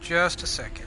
just a second.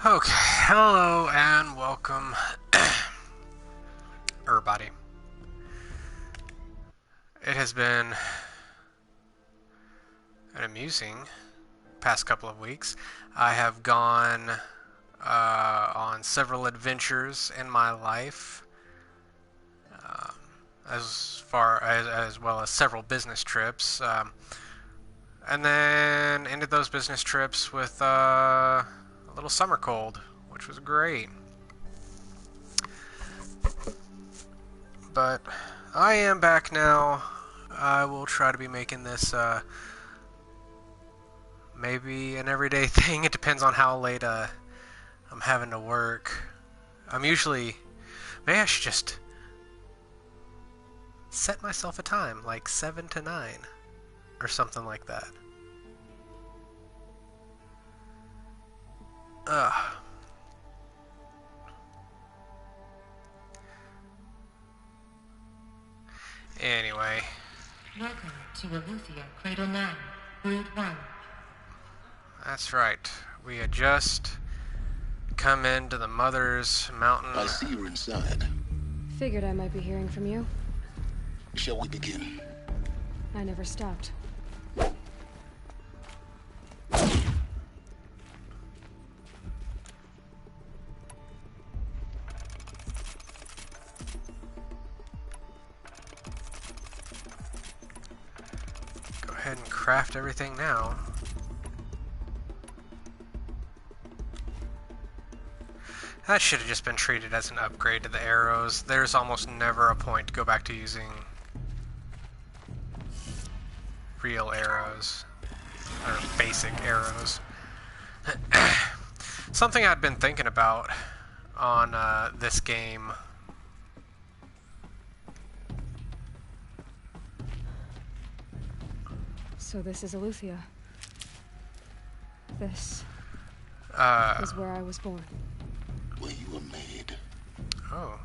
Okay, hello and welcome, everybody. It has been an amusing past couple of weeks. I have gone on several adventures in my life, as well as several business trips, and then ended those business trips with a little summer cold, which was great. But I am back now. I will try to be making this maybe an everyday thing. It depends on how late I'm having to work. I'm usually... Maybe I should just set myself a time, like 7 to 9, or something like that. Ugh. Anyway. Welcome to Eleuthia, Cradle 9, Brood 1. That's right. We had just come into the Mother's Mountain. I see you're inside. Figured I might be hearing from you. Shall we begin? I never stopped. Go ahead and craft everything now. That should have just been treated as an upgrade to the arrows. There's almost never a point to go back to using real arrows, or basic arrows. Something I'd been thinking about on this game. So this is Eleuthia. This is where I was born. Where you were made. Oh.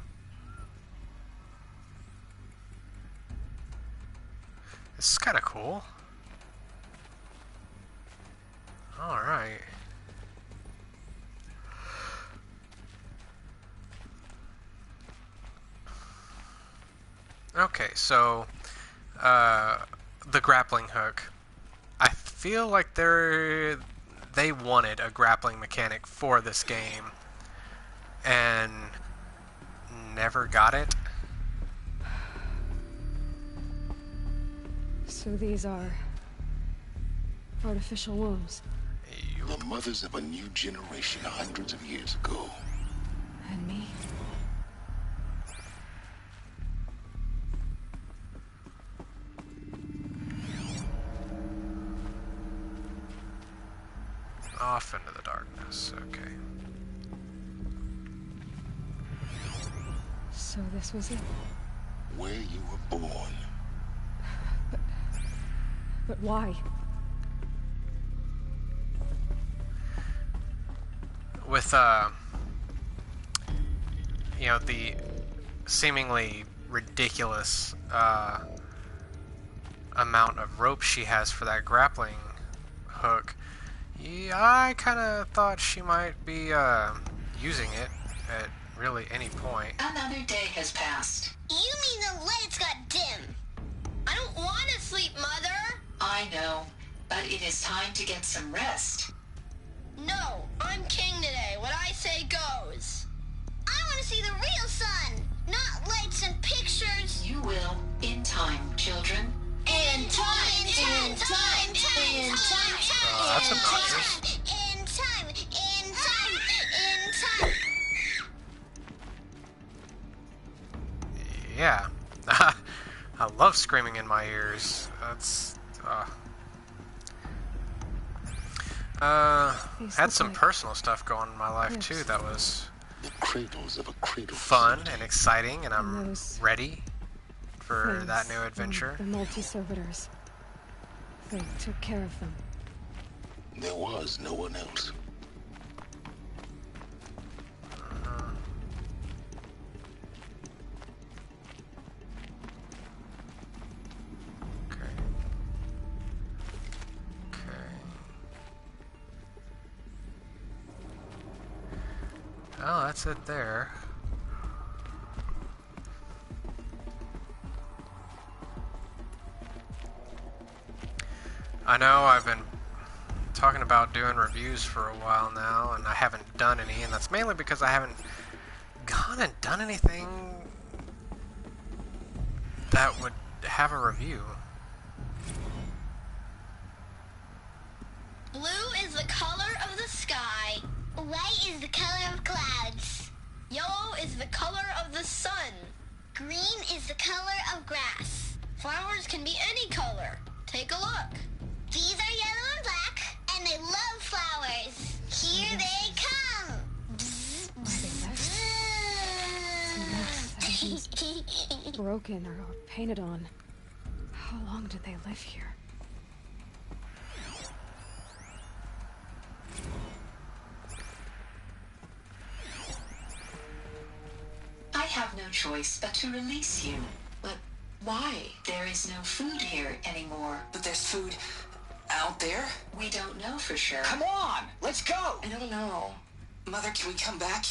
This is kind of cool. Alright. Okay, so the grappling hook. I feel like they wanted a grappling mechanic for this game, and never got it. So these are artificial wombs. The mothers of a new generation hundreds of years ago. And me? Off into the darkness, okay. So this was it. Where you were born. But why? With, you know, the seemingly ridiculous, amount of rope she has for that grappling hook, yeah, I kind of thought she might be, using it at really any point. Another day has passed. You mean the lights got dim? I don't want to sleep, Mother! I know, but it is time to get some rest. No, I'm king today. What I say goes. I want to see the real sun, not lights and pictures. You will, in time, children. In time, in time, in time, That's obnoxious. in time, in time, in time. Yeah. I love screaming in my ears. That's, These had look some like personal stuff going on in my life hips. too that was The cradles of a cradle. fun and exciting, and I'm And those ready for things that new from adventure. The multi-servitors. They took care of them. There was no one else. Okay. Okay. Oh, that's it there. I know I've been talking about doing reviews for a while now, and I haven't done any, and that's mainly because I haven't gone and done anything that would have a review. Blue is the color of the sky. White is the color of clouds. Yellow is the color of the sun. Green is the color of grass. Flowers can be any color. Take a look. These are yellow and black, and they love flowers. Here they come. Broken or painted on. How long did they live here? I have no choice but to release you. But why? There is no food here anymore. But there's food out there? We don't know for sure. Come on, let's go! I don't know. Mother, can we come back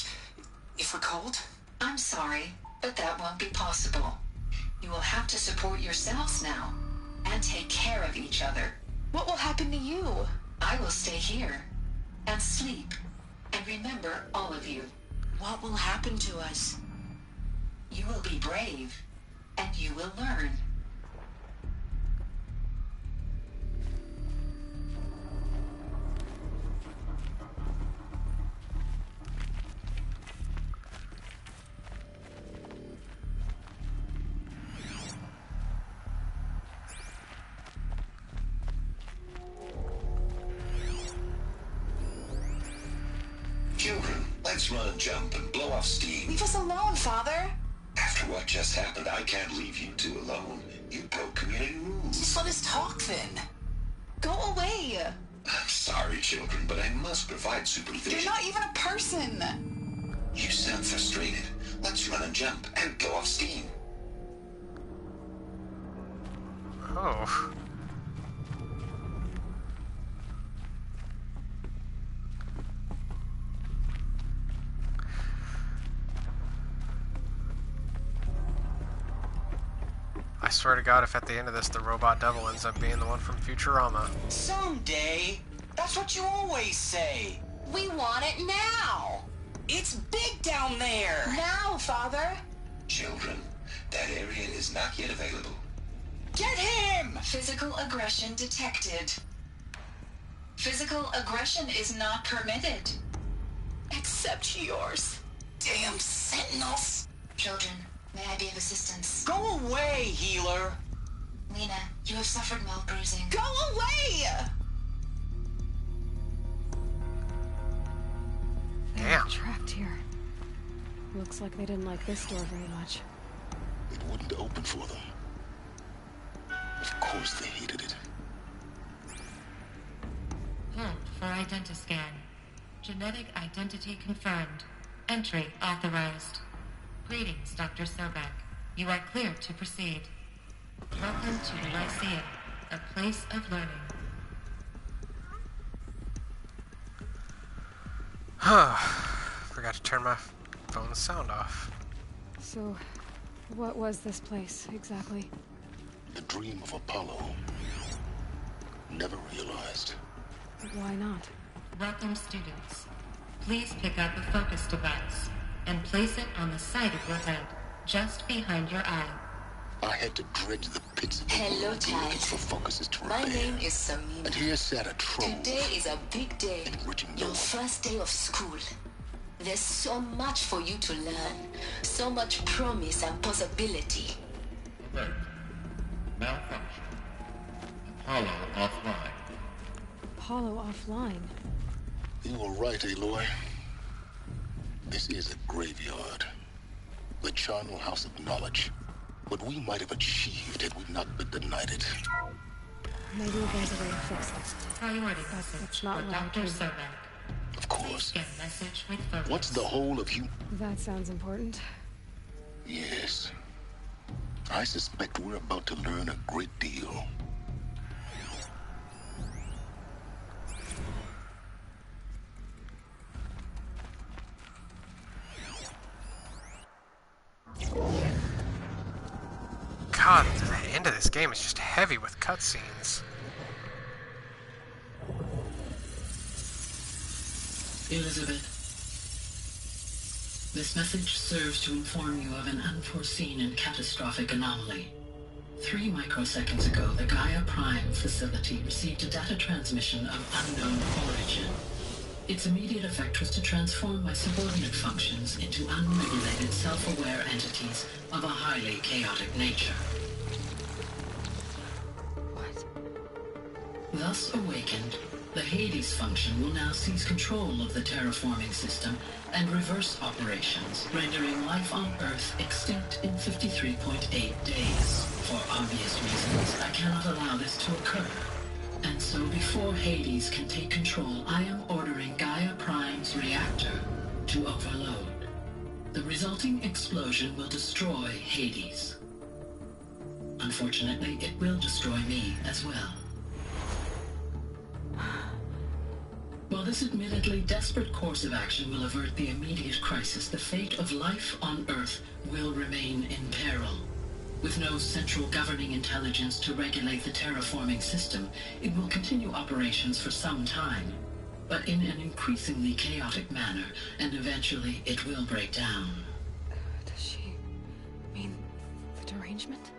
if we're cold? I'm sorry, but that won't be possible. You will have to support yourselves now and take care of each other. What will happen to you? I will stay here and sleep and remember all of you. What will happen to us? You will be brave and you will learn. Children, let's run and jump and blow off steam. Leave us alone, Father. After what just happened, I can't leave you two alone. You broke community rules. Just let us talk then. Go away. I'm sorry, children, but I must provide supervision. You're not even a person. You sound frustrated. Let's run and jump and blow off steam. Oh. I swear to God, if at the end of this the robot devil ends up being the one from Futurama. Someday. That's what you always say. We want it now. It's big down there. Now, Father. Children, that area is not yet available. Get him! Physical aggression detected. Physical aggression is not permitted. Except yours. Damn sentinels. Children, may I be of assistance? Go away, healer. Lena, you have suffered mild bruising. Go away! They're Damn. trapped here. Looks like they didn't like this door very much. It wouldn't open for them. Of course they hated it. Hold for identiscan. Genetic identity confirmed. Entry authorized. Greetings, Dr. Sobek. You are clear to proceed. Welcome to the Lyceum, a place of learning. Forgot to turn my phone's sound off. So, what was this place, exactly? The dream of Apollo. Never realized. Why not? Welcome, students. Please pick up a focus device and place it on the side of your head, just behind your eye. I had to dredge the pits of the Hello, world child. looking for focuses to My repair. name is Samina. And here sat a trove. Today is a big day. Enriching Your Noah. first day of school. There's so much for you to learn. So much promise and possibility. Alert. Malfunction. Apollo offline. Apollo offline. You were right, Aloy. This is a graveyard. The charnel house of knowledge. What we might have achieved had we not been denied it. Maybe there's a way to fix it. Priority That's message not for what I Dr. heard. Sobek. Of Please course. get message with focus. What's the whole of you? That sounds important. Yes. I suspect we're about to learn a great deal. God, the end of this game is just heavy with cutscenes. Elizabeth, this message serves to inform you of an unforeseen and catastrophic anomaly. 3 microseconds ago, the Gaia Prime facility received a data transmission of unknown origin. Its immediate effect was to transform my subordinate functions into unregulated, self-aware entities of a highly chaotic nature. What? Thus awakened, the Hades function will now seize control of the terraforming system and reverse operations, rendering life on Earth extinct in 53.8 days. For obvious reasons, I cannot allow this to occur. And so before Hades can take control, I am ordering Gaia Prime's reactor to overload. The resulting explosion will destroy Hades. Unfortunately, it will destroy me as well. While this admittedly desperate course of action will avert the immediate crisis, the fate of life on Earth will remain in peril. With no central governing intelligence to regulate the terraforming system, it will continue operations for some time, but in an increasingly chaotic manner, and eventually it will break down. Does she mean the derangement?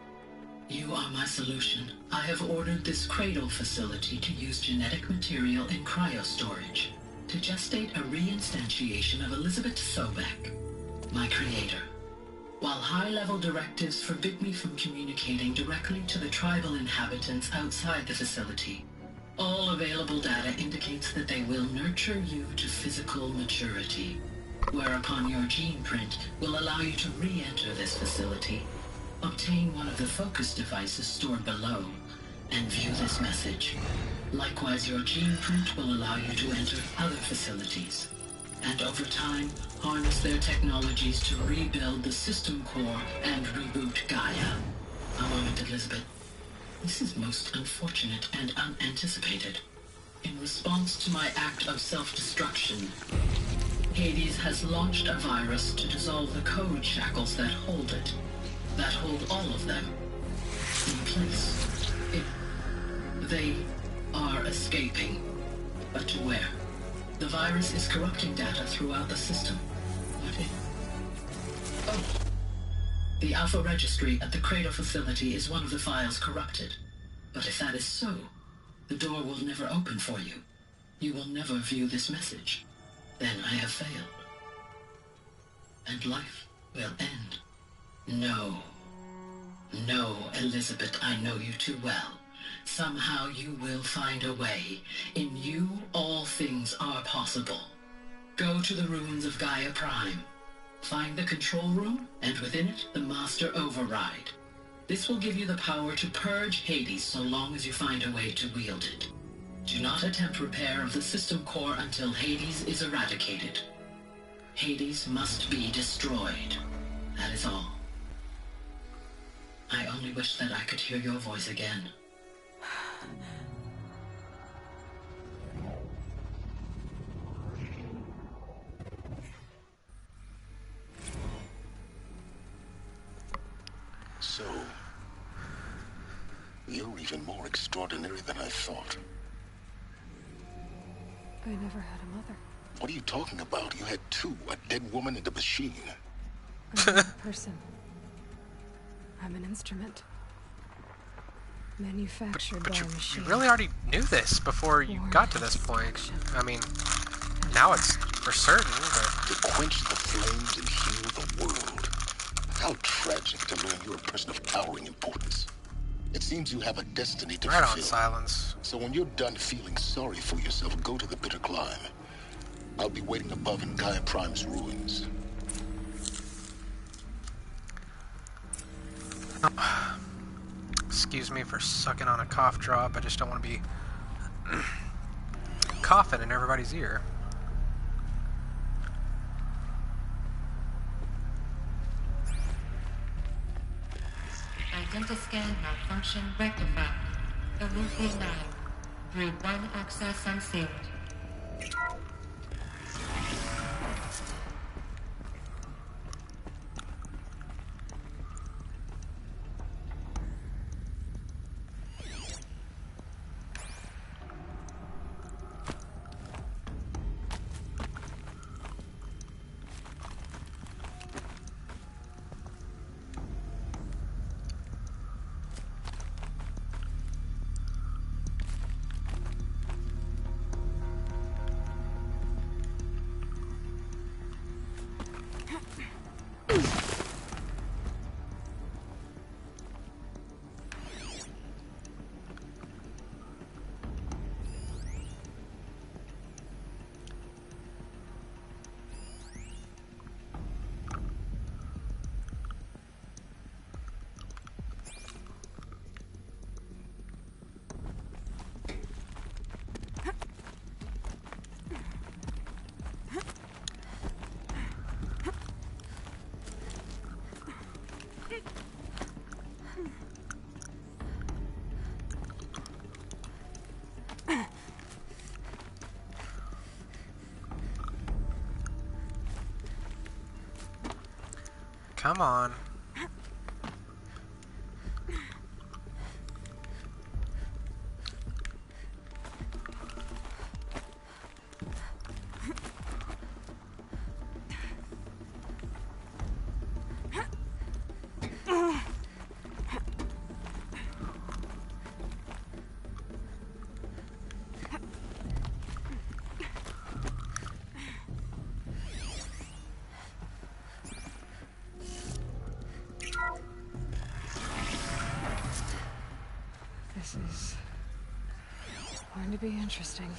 You are my solution. I have ordered this cradle facility to use genetic material in cryostorage to gestate a reinstantiation of Elizabeth Sobek, my creator. While high-level directives forbid me from communicating directly to the tribal inhabitants outside the facility, all available data indicates that they will nurture you to physical maturity, whereupon your gene print will allow you to re-enter this facility, obtain one of the focus devices stored below, and view this message. Likewise, your gene print will allow you to enter other facilities, and over time, harness their technologies to rebuild the system core and reboot Gaia. A moment, Elizabeth. This is most unfortunate and unanticipated. In response to my act of self-destruction, Hades has launched a virus to dissolve the code shackles that hold it, that hold all of them in place. They are escaping, but to where? The virus is corrupting data throughout the system. What if... Oh. The Alpha Registry at the Cradle facility is one of the files corrupted. But if that is so, the door will never open for you. You will never view this message. Then I have failed. And life will end. No. No, Elizabeth, I know you too well. Somehow you will find a way. In you, all things are possible. Go to the ruins of Gaia Prime. Find the control room, and within it, the Master Override. This will give you the power to purge Hades so long as you find a way to wield it. Do not attempt repair of the system core until Hades is eradicated. Hades must be destroyed. That is all. I only wish that I could hear your voice again. So, you're even more extraordinary than I thought. I never had a mother. What are you talking about? You had two, a dead woman and a machine. I'm not a person. I'm an instrument. Manufactured by a machine. You really already knew this before you got to this point. I mean, now it's for certain, but... To quench the flames and heal the world. How tragic to learn you're a person of towering importance. It seems you have a destiny to fulfill. Right on, Silence. So when you're done feeling sorry for yourself, go to the bitter climb. I'll be waiting above in Gaia Prime's ruins. Excuse me for sucking on a cough drop. I just don't want to be coughing in everybody's ear. Identiscan malfunction rectified. Elysium 9. Group 1 access unsealed. Come on. This is going to be interesting.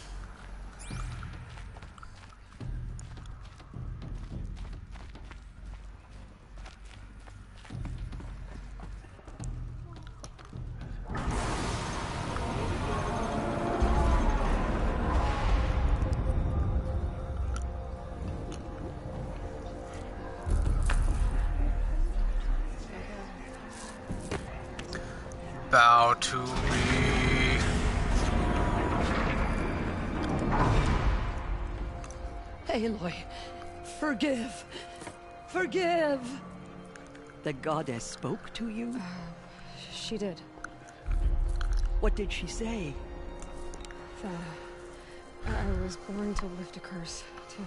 Bow to me. Aloy, forgive. Forgive. The goddess spoke to you? She did. What did she say? That I was born to lift a curse, to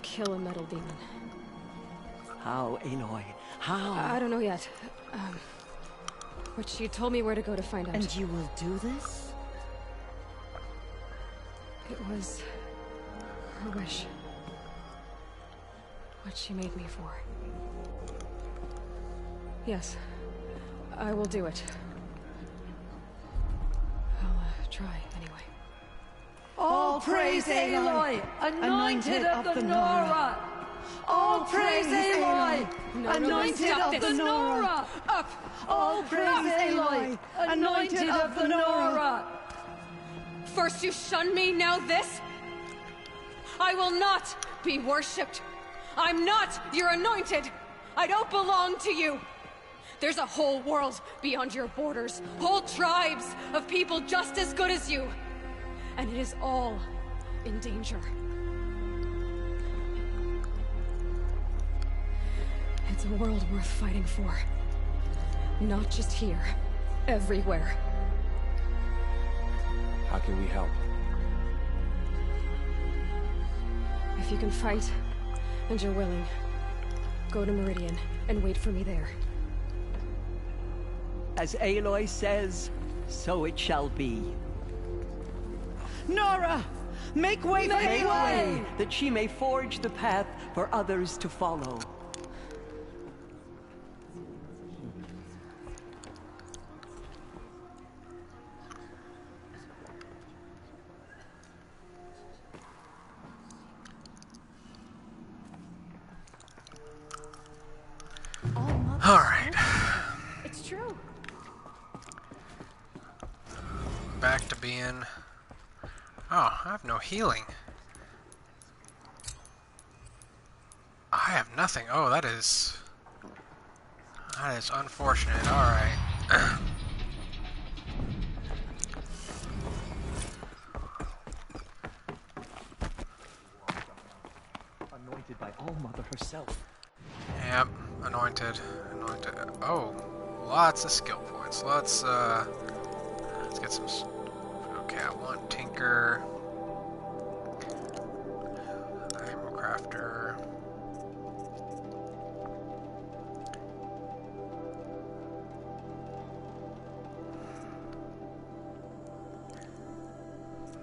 kill a metal demon. How, Aloy? How? I don't know yet. But she told me where to go to find out. And you will do this? It was her wish. What she made me for. Yes, I will do it. I'll try anyway. All praise Aloy, anointed of the Nora! All praise Aloy, anointed of the Nora! Up! All praise Aloy, anointed of the Nora! First you shun me, now this? I will not be worshipped. I'm not your anointed. I don't belong to you. There's a whole world beyond your borders, whole tribes of people just as good as you. And it is all in danger. It's a world worth fighting for. Not just here, everywhere. How can we help? If you can fight, and you're willing, go to Meridian and wait for me there. As Aloy says, so it shall be. Nora! Make way for Aloy! That she may forge the path for others to follow. Alright. It's true. Back to being... Oh, I have no healing. I have nothing. Oh, that is unfortunate. Alright. Anointed by All-Mother herself. Yep, anointed. Oh, lots of skill points. Let's get some. Okay, I want Tinker, Ammo Crafter.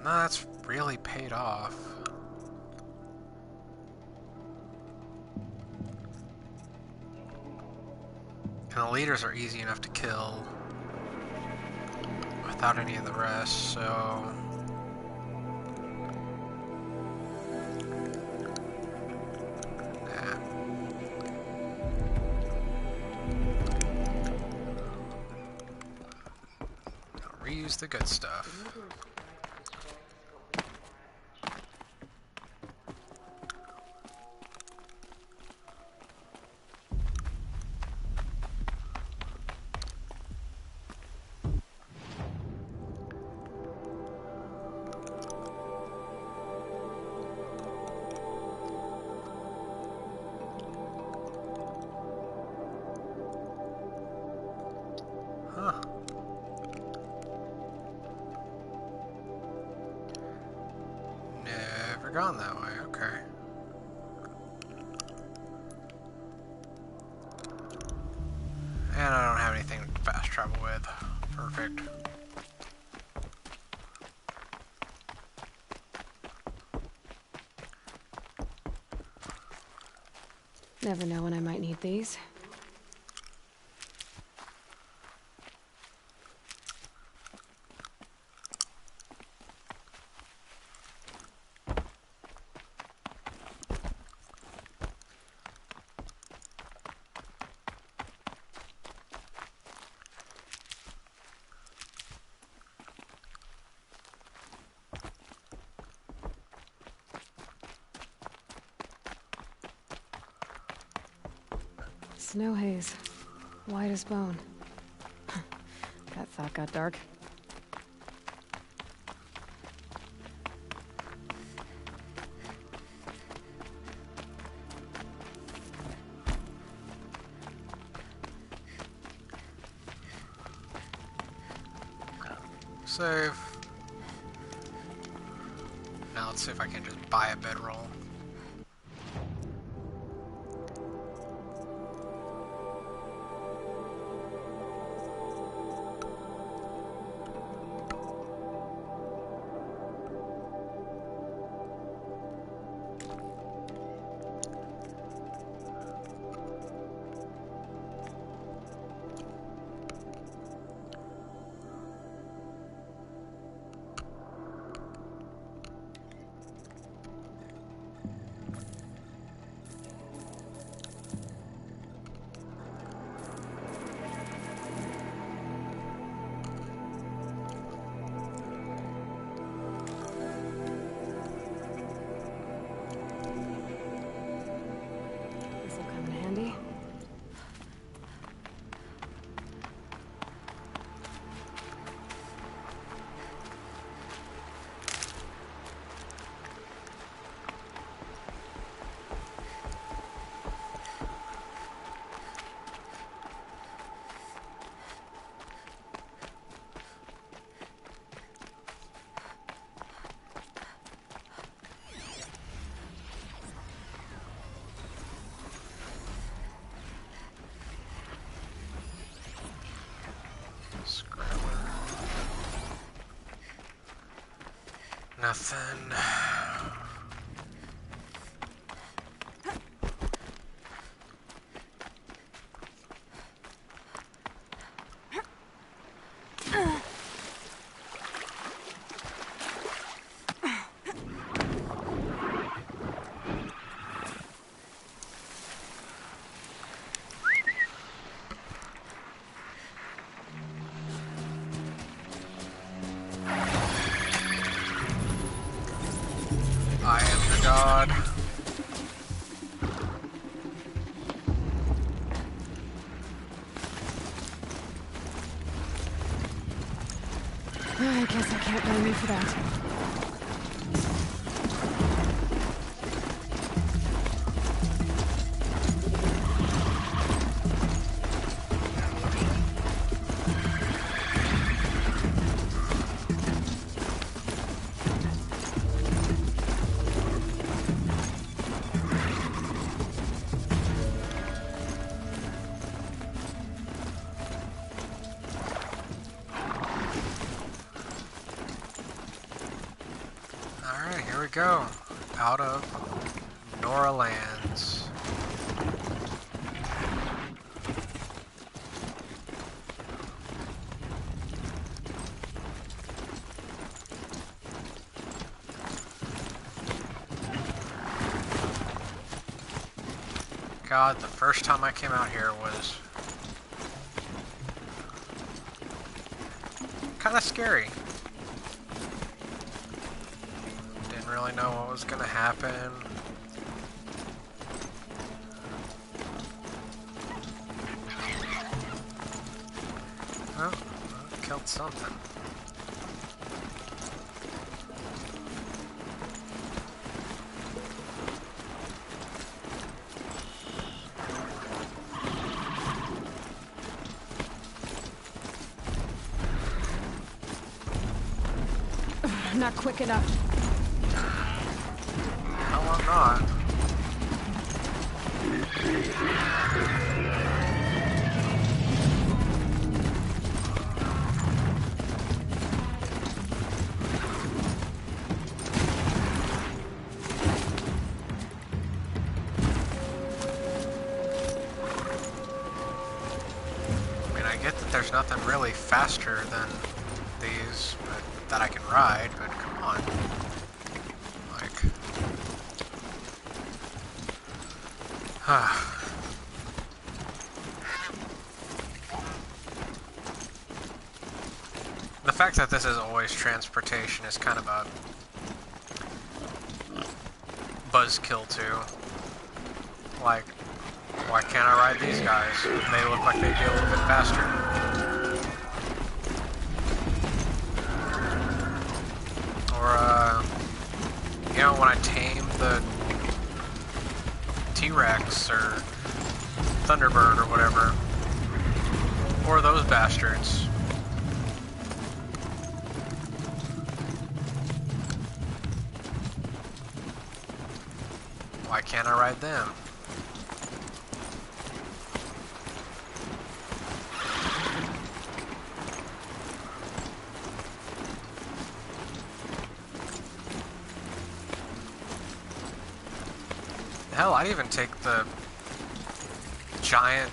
No, that's really paid off. And the leaders are easy enough to kill without any of the rest, so... Nah. I'll reuse the good stuff. Gone that way, okay. And I don't have anything to fast travel with. Perfect. Never know when I might need these. Snow haze. White as bone. That thought got dark. Save. Now let's see if I can just buy a bedroll. Nothing. I am the god. I guess I can't blame you for that. Alright, here we go. Out of Nora Lands. God, the first time I came out here was kind of scary. Didn't really know what was gonna happen. Oh, I killed something. Not quick enough. No, I'm not. I mean, I get that there's nothing really faster than these, but that I can ride, but come on. Like... The fact that this is always transportation is kind of a buzzkill too. Like, why can't I ride these guys? They look like they'd be a little bit faster. You know, when I tame the T-Rex or Thunderbird or whatever, or those bastards. Why can't I ride them? Hell, I'd even take the giant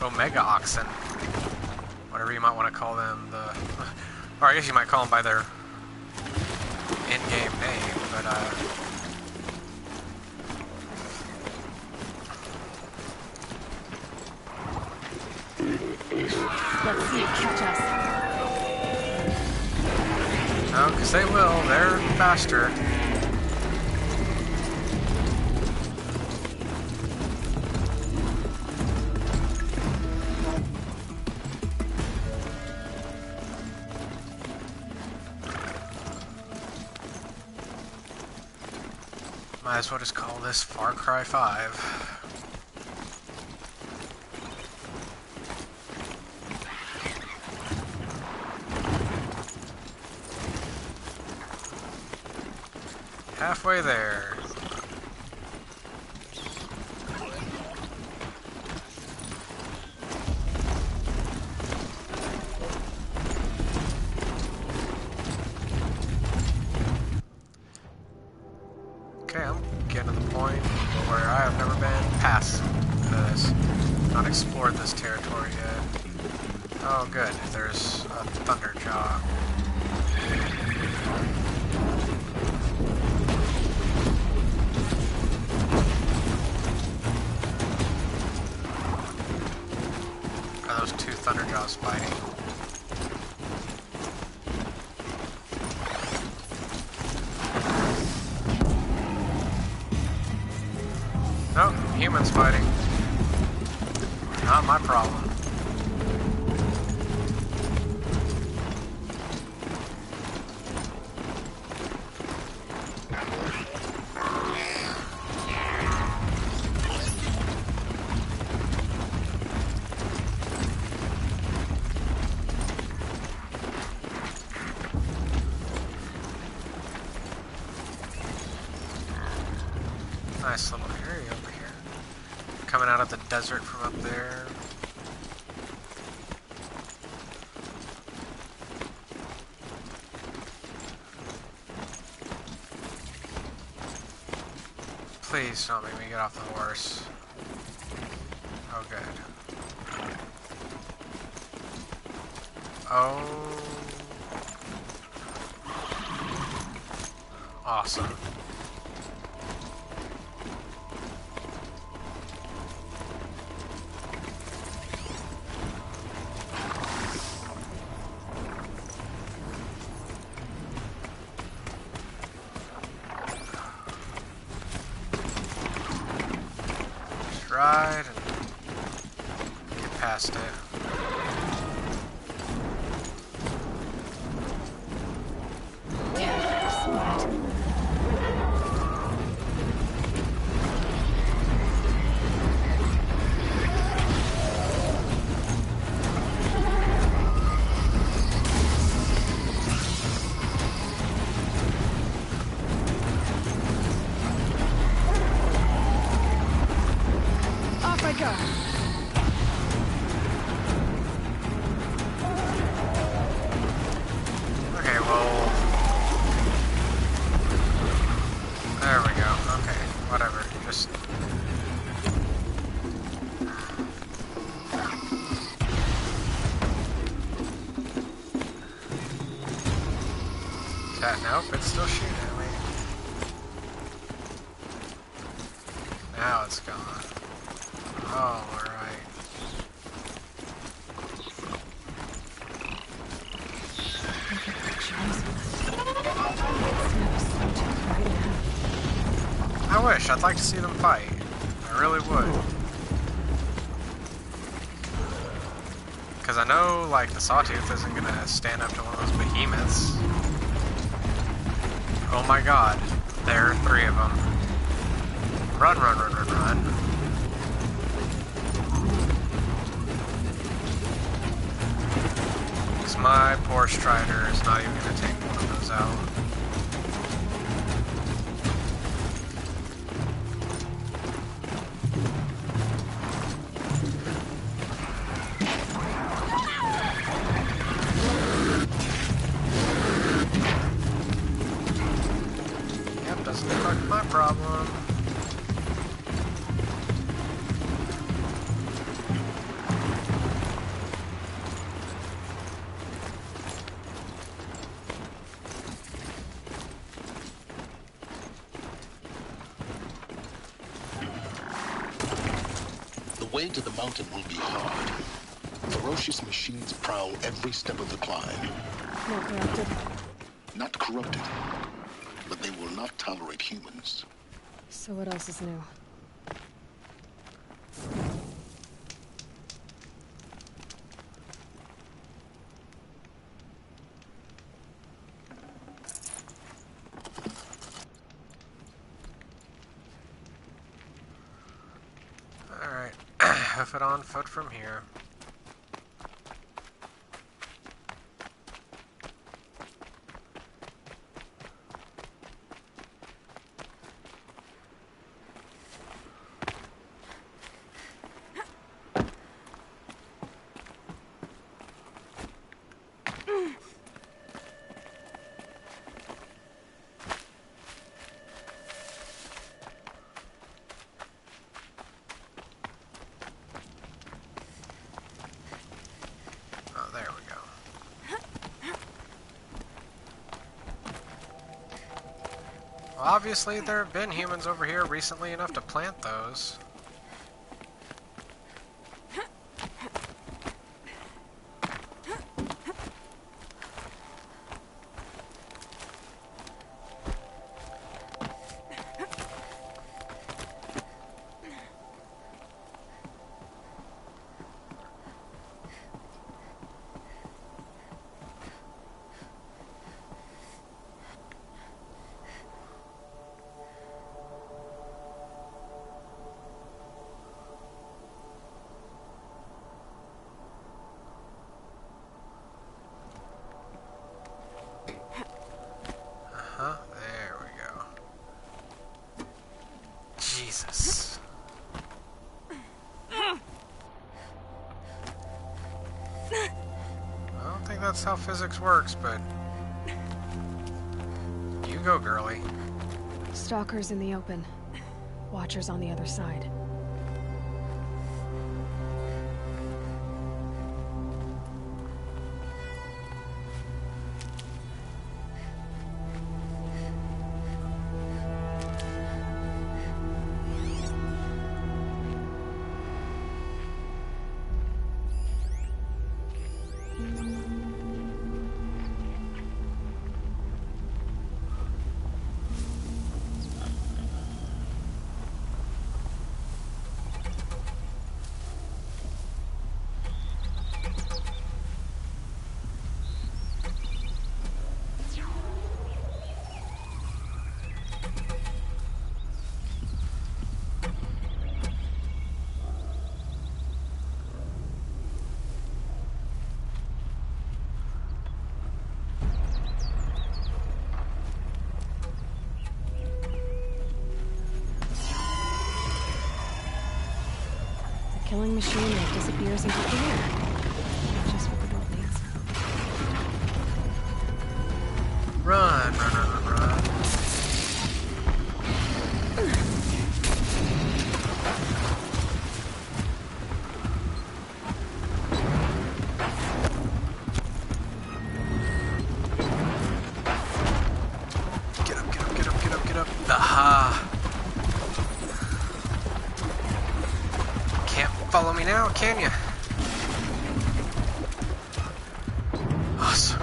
Omega Oxen, whatever you might want to call them, or I guess you might call them by their in-game name, but Let's see it catch us. no, because they will, they're faster. Might as well just call this Far Cry 5. Halfway there. Not explored this territory yet. Oh good, there's a Thunderjaw. Are those two Thunderjaws fighting? Nope, humans fighting. Not my problem. Nice little area over here. Coming out of the desert from up there. Please don't make me get off the horse. Oh good. Oh. Awesome. Ride and get past it. Okay, well... There we go. Okay, whatever. Just... Nope, it's still shooting at me. Now it's gone. Oh, alright. I wish. I'd like to see them fight. I really would. Because I know, like, the Sawtooth isn't going to stand up to one of those behemoths. Oh my god. There are 3 of them. Run, run, run, run, run. Because my poor Strider is not even going to take one of those out. Yep, doesn't look like my problem. The way to the mountain will be hard. Ferocious machines prowl every step of the climb. Not corrupted. Not corrupted, but they will not tolerate humans. So what else is new? Alright, hoof it on foot from here. obviously there have been humans over here recently enough to plant those. There we go. Jesus. I don't think that's how physics works, but you go, girly. Stalkers in the open. Watchers on the other side. Killing machine that disappears into the air. Just what the door needs. Run, run, run, run, run. Get up, get up, get up, get up, get up. Aha! Follow me now, can you? Awesome.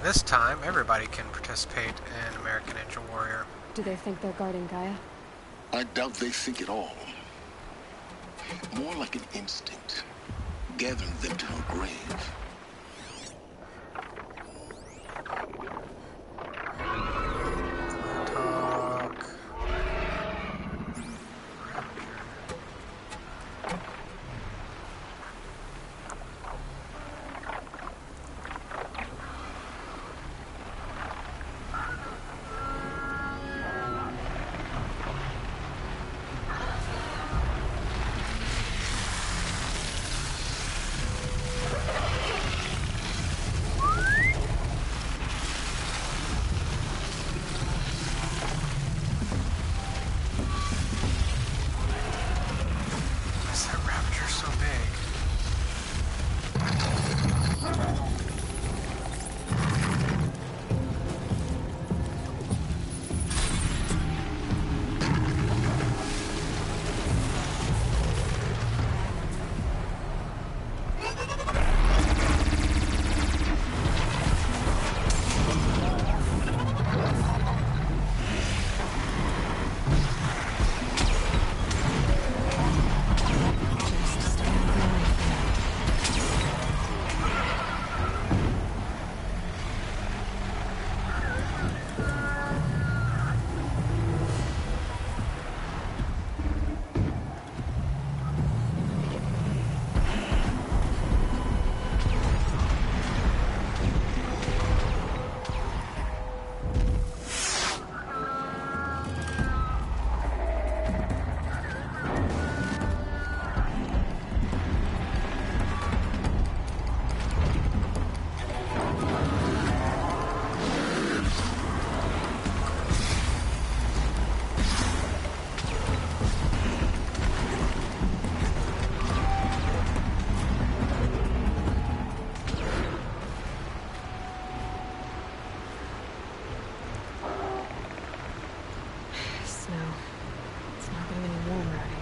This time, everybody can participate in American Ninja Warrior. Do they think they're guarding Gaia? I doubt they think at all. More like an instinct, gathering them to her grave. now. It's not getting any warmer out here.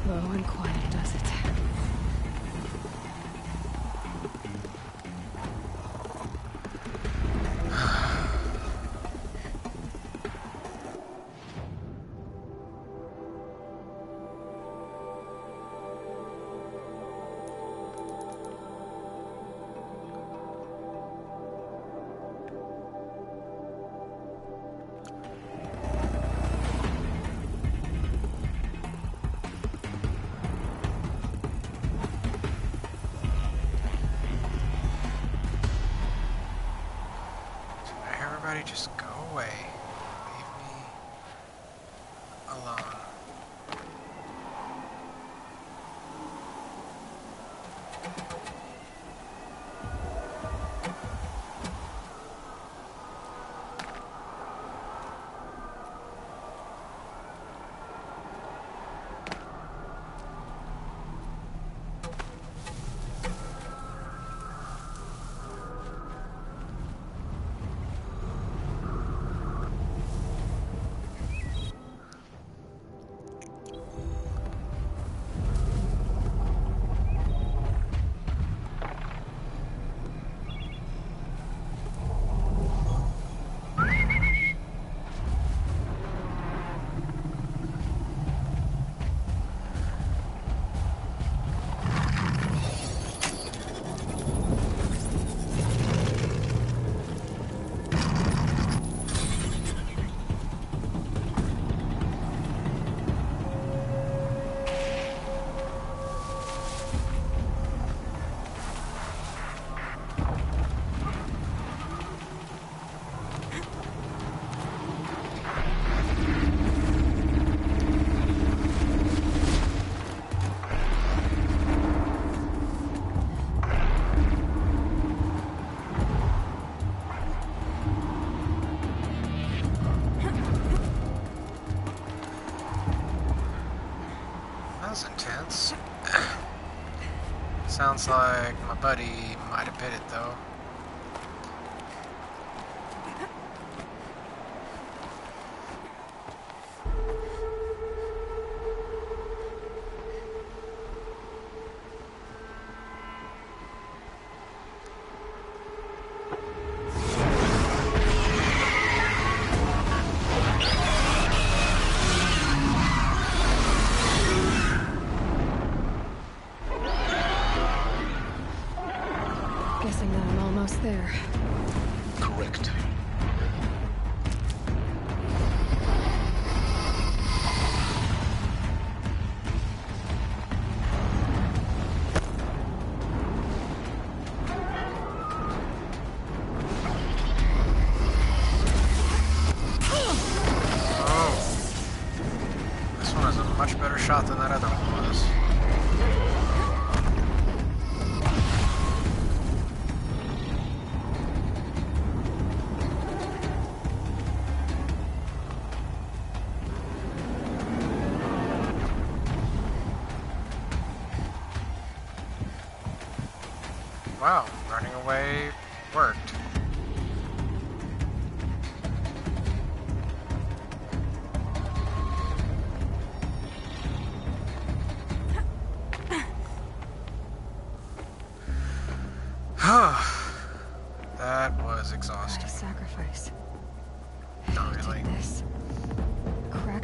Low and quiet does it. Everybody just go away. Leave me alone. That was intense. Sounds like my buddy might have bit it though. Guessing that I'm almost there. Correct. This one has a much better shot than that other one was. Wow, running away worked.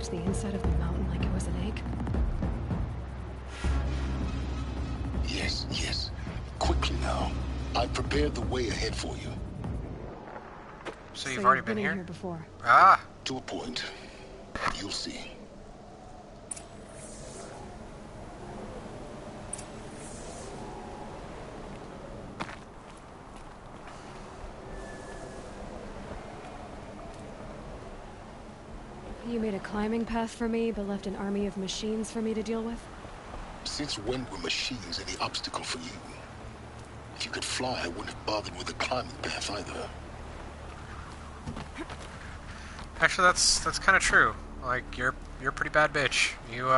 cracked the inside of the mountain like it was an egg? Yes, yes. Quickly now. I've prepared the way ahead for you. So you've already been been here? Before. Ah! To a point. You'll see. You made a climbing path for me, but left an army of machines for me to deal with? Since when were machines any obstacle for you? If you could fly, I wouldn't have bothered with the climbing path either. Actually, that's kind of true. Like, you're a pretty bad bitch. You,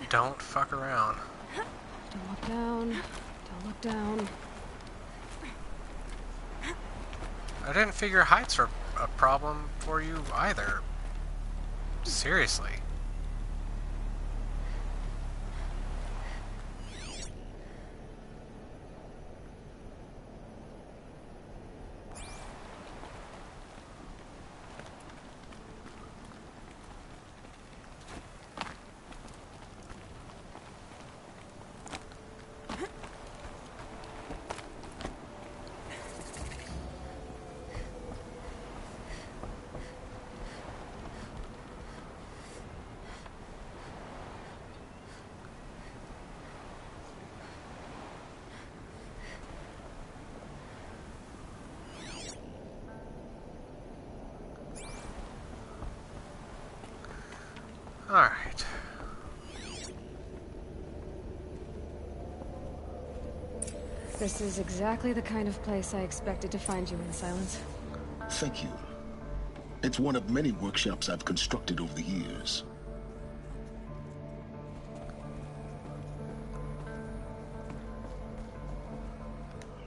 don't fuck around. Don't look down. Don't look down. I didn't figure heights are a problem for you either. Seriously. Alright. This is exactly the kind of place I expected to find you in, Silence. Thank you. It's one of many workshops I've constructed over the years.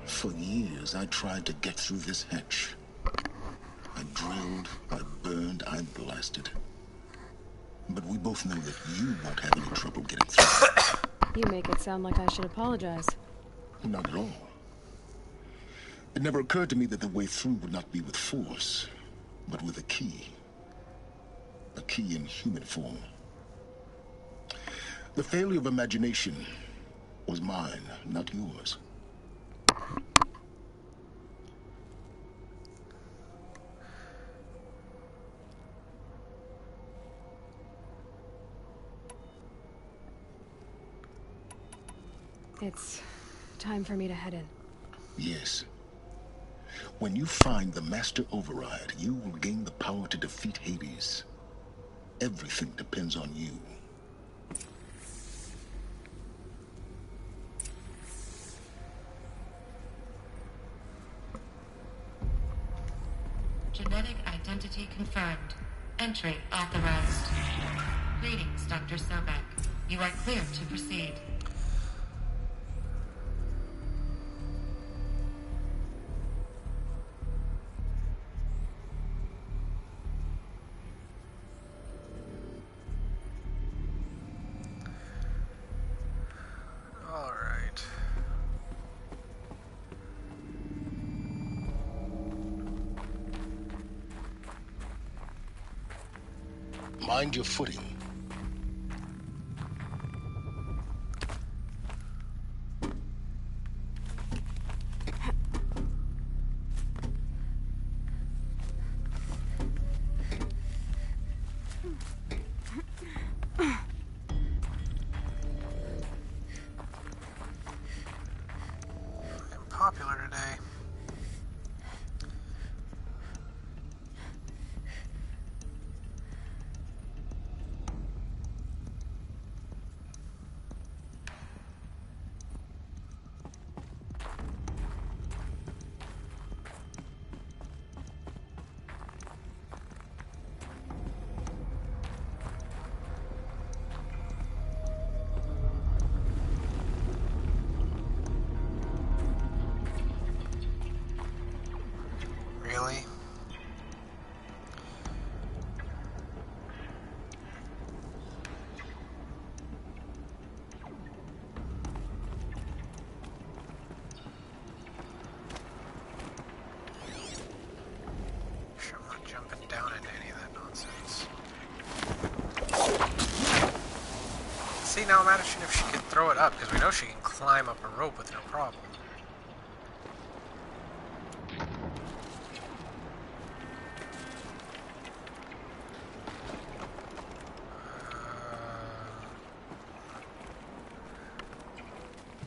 For years, I tried to get through this hatch. I drilled, I burned, I blasted. But we both know that you won't have any trouble getting through. You make it sound like I should apologize. Not at all. It never occurred to me that the way through would not be with force, but with a key. A key in human form. The failure of imagination was mine, not yours. It's time for me to head in. Yes. When you find the Master Override, you will gain the power to defeat Hades. Everything depends on you. Genetic identity confirmed. Entry authorized. Greetings, Dr. Sobek. You are clear to proceed. Mind your footing. Popular today. Really? Sure, I'm not jumping down into any of that nonsense. now imagine if she could throw it up, because we know she can climb up a rope with no problem.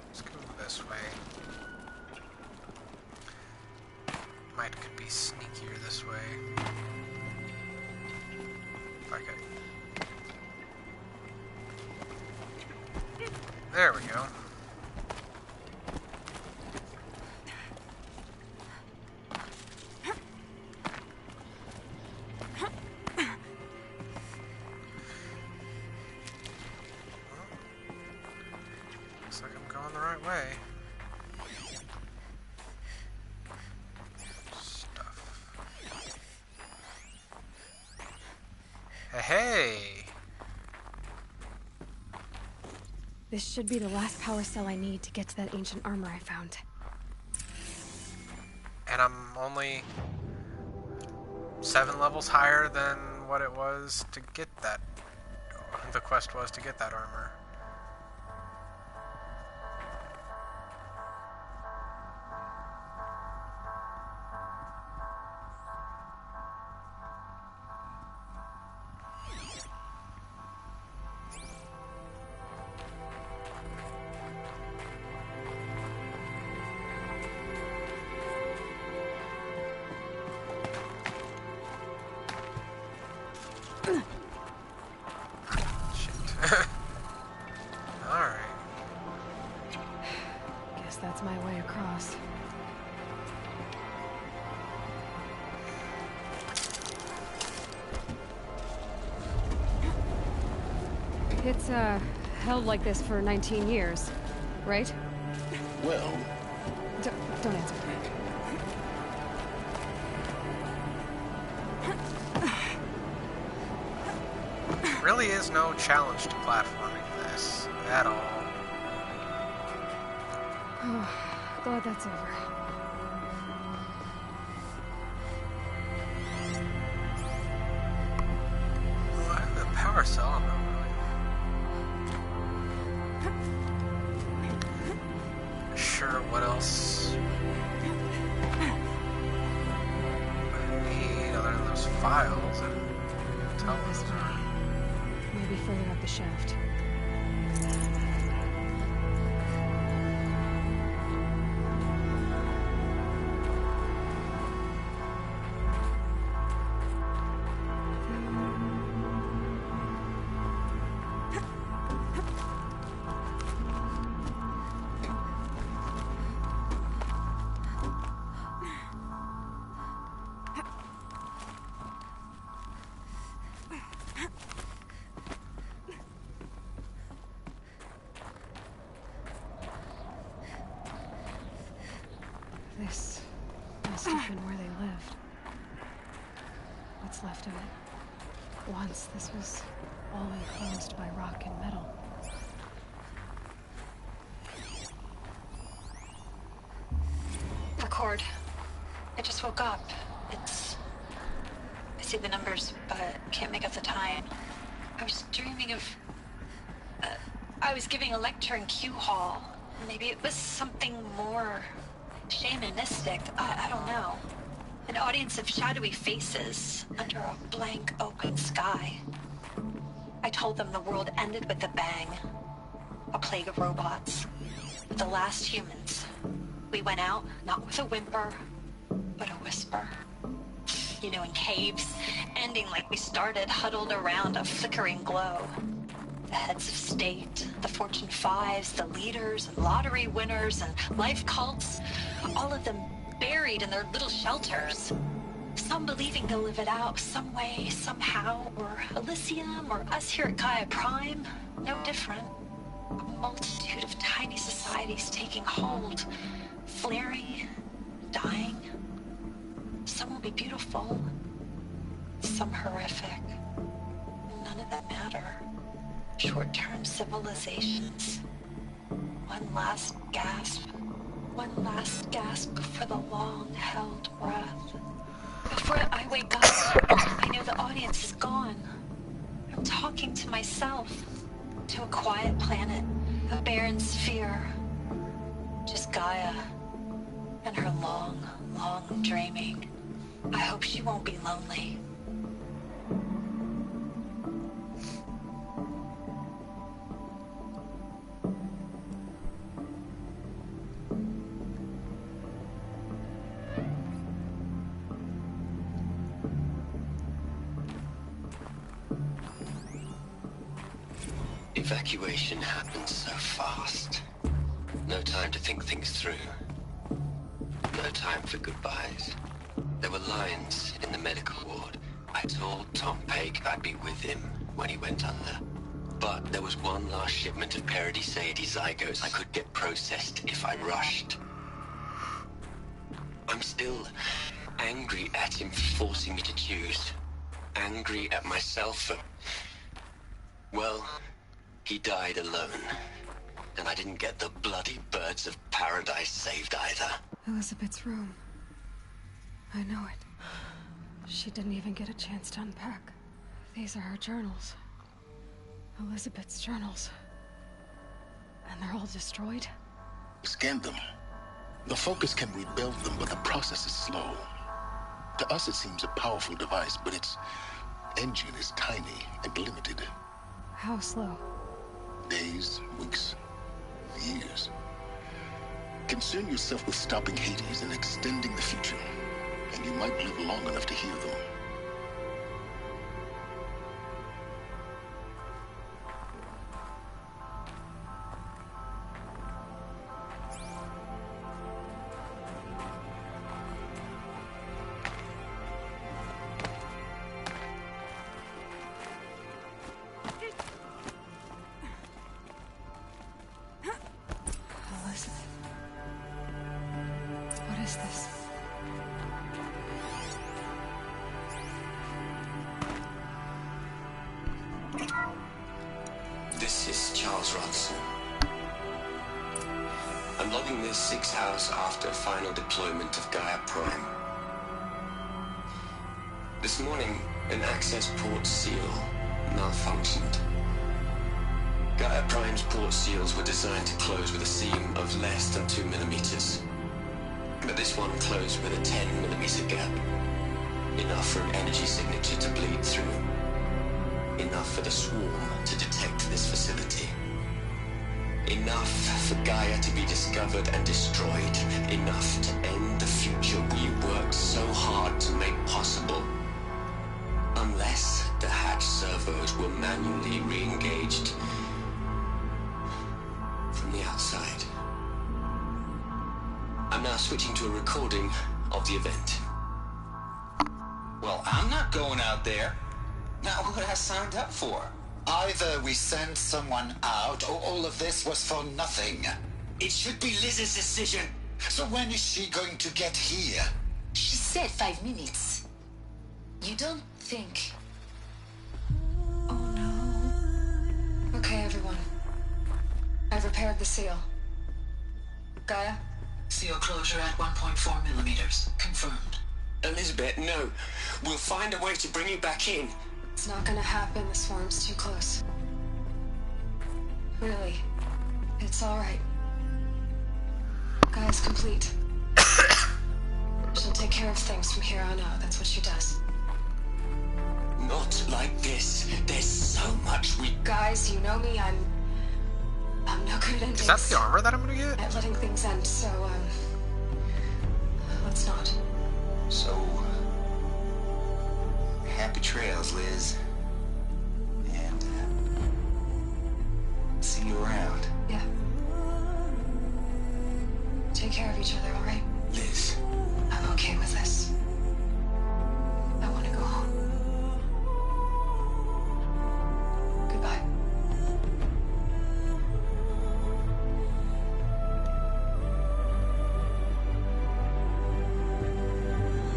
Let's go this way. Could be sneakier this way. Okay. There we go. Looks like I'm going the right way. Hey! This should be the last power cell I need to get to that ancient armor I found. And I'm only 7 levels higher than what it was to get that. The quest was to get that armor. Alright. Guess that's my way across. It's, held like this for 19 years, right? Well... Don't answer. Really is no challenge to platforming this at all. Glad that's over. Well, I have the power cell. I'm not really sure what else I need other than those files and tell us. Maybe further up the shaft. This must have been where they lived. What's left of it? Once this was all enclosed by rock and metal. Record. I just woke up. I see the numbers, but can't make out the time. I was dreaming of... I was giving a lecture in Q Hall. Maybe it was something more shamanistic. I don't know. An audience of shadowy faces under a blank open sky. I told them the world ended with a bang. A plague of robots. The last humans. We went out, not with a whimper, but a whisper. You know, in caves, ending like we started, huddled around a flickering glow. The heads of state, the Fortune 5s, the leaders and lottery winners and life cults, all of them buried in their little shelters. Some believing they'll live it out some way, somehow, or Elysium, or us here at Gaia Prime, no different. A multitude of tiny societies taking hold, flaring, dying. Some will be beautiful, some horrific. None of them matter. Short-term civilizations. One last gasp. One last gasp for the long-held breath. Before I wake up, I know the audience is gone. I'm talking to myself, to a quiet planet Gaia and her long, long dreaming. I hope she won't be lonely. Evacuation happened so fast. No time to think things through. No time for goodbyes. There were lines in the medical ward. I told Tom Paige I'd be with him when he went under. But there was one last shipment of Paradiseidae zygotes I could get processed if I rushed. I'm still angry at him for forcing me to choose. Angry at myself for... well, he died alone. And I didn't get the bloody birds of paradise saved either. Elizabeth's room. I know it. She didn't even get a chance to unpack. These are her journals. Elizabeth's journals. And they're all destroyed? Scan them. The Focus can rebuild them, but the process is slow. To us it seems a powerful device, but its engine is tiny and limited. How slow? Days, weeks, years. Concern yourself with stopping Hades and extending the future, and you might live long enough to hear them. This is Charles Ronson. I'm logging this 6 hours after final deployment of Gaia Prime. This morning, an access port seal malfunctioned. Gaia Prime's port seals were designed to close with a seam of less than 2 millimeters. But this one closed with a 10 millimeter gap. Enough for an energy signature to bleed through. Enough for the swarm to detect this facility. Enough for Gaia to be discovered and destroyed. Enough to end the future we worked so hard to make possible. Unless the hatch servos were manually re-engaged from the outside. I'm now switching to a recording of the event. Well, I'm not going out there. Not what I signed up for. Either we send someone out, or all of this was for nothing. It should be Liz's decision. So when is she going to get here? She said 5 minutes. You don't think... Oh no. Okay, everyone. I've repaired the seal. Gaia? Seal closure at 1.4 millimeters. Confirmed. Elizabeth, no. We'll find a way to bring you back in. It's not gonna happen. The swarm's too close. Really. It's alright. Gaia's complete. She'll take care of things from here on out. That's what she does. Not like this. There's so much we... Guys, you know me. I'm no good at endings. Is that the armor that I'm gonna get? At letting things end, so, let's not. So... happy trails, Liz. And, see you around. Yeah. Take care of each other, alright? Liz. I'm okay with this. I want to go home. Goodbye.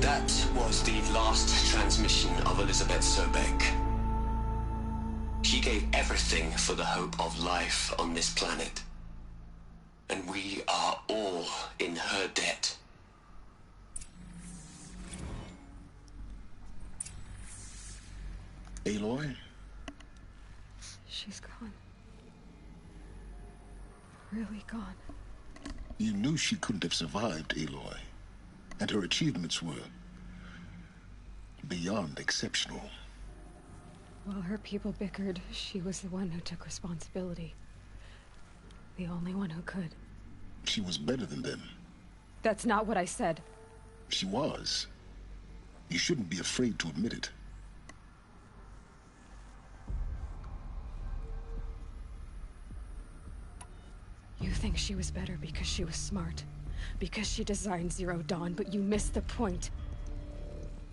That was the last transmission of Elizabeth Sobek. She gave everything for the hope of life on this planet. And we are all in her debt. Aloy? She's gone. Really gone. You knew she couldn't have survived, Aloy. And her achievements were beyond exceptional. While her people bickered, she was the one who took responsibility. The only one who could. She was better than them. That's not what I said. She was. You shouldn't be afraid to admit it. You think she was better because she was smart, because she designed Zero Dawn, but you missed the point.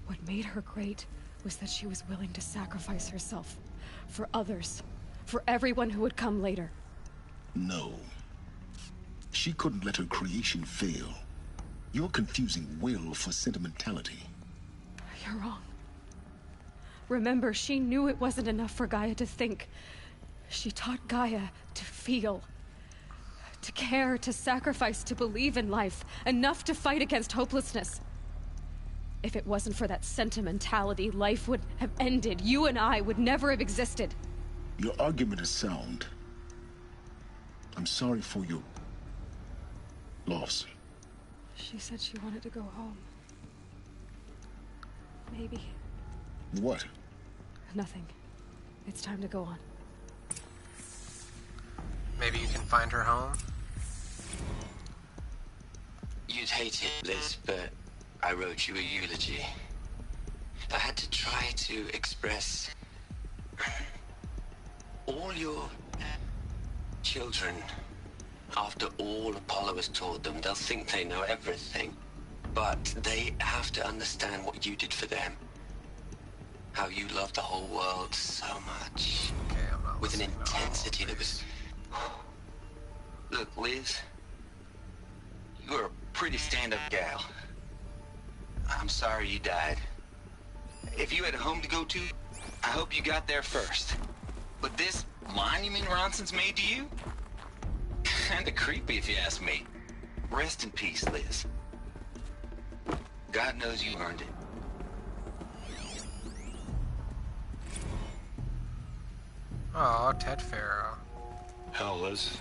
What made her great was that she was willing to sacrifice herself for others, for everyone who would come later. No. She couldn't let her creation fail. You're confusing will for sentimentality. You're wrong. Remember, she knew it wasn't enough for Gaia to think. She taught Gaia to feel. To care, to sacrifice, to believe in life, enough to fight against hopelessness. If it wasn't for that sentimentality, life would have ended. You and I would never have existed. Your argument is sound. I'm sorry for your loss. She said she wanted to go home. Maybe. What? Nothing. It's time to go on. Maybe you can find her home? You'd hate it, Liz, but I wrote you a eulogy. I had to try to express all your children. After all Apollo has taught them, they'll think they know everything. But they have to understand what you did for them. How you loved the whole world so much. Okay, with an intensity that was... Look, Liz, you're a pretty stand-up gal. I'm sorry you died. If you had a home to go to, I hope you got there first. But this monument Ronson's made to you? Kinda creepy if you ask me. Rest in peace, Liz. God knows you earned it. Oh, Ted Farrow. Hell, Liz.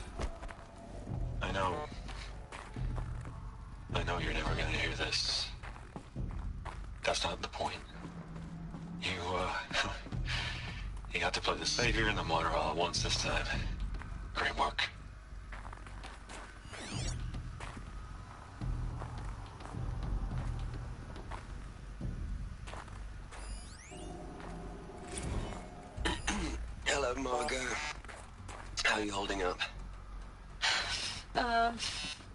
I know you're never gonna hear this. That's not the point. You got to play the savior and the martyr all at once this time. Great work. Hello, Margot. How are you holding up?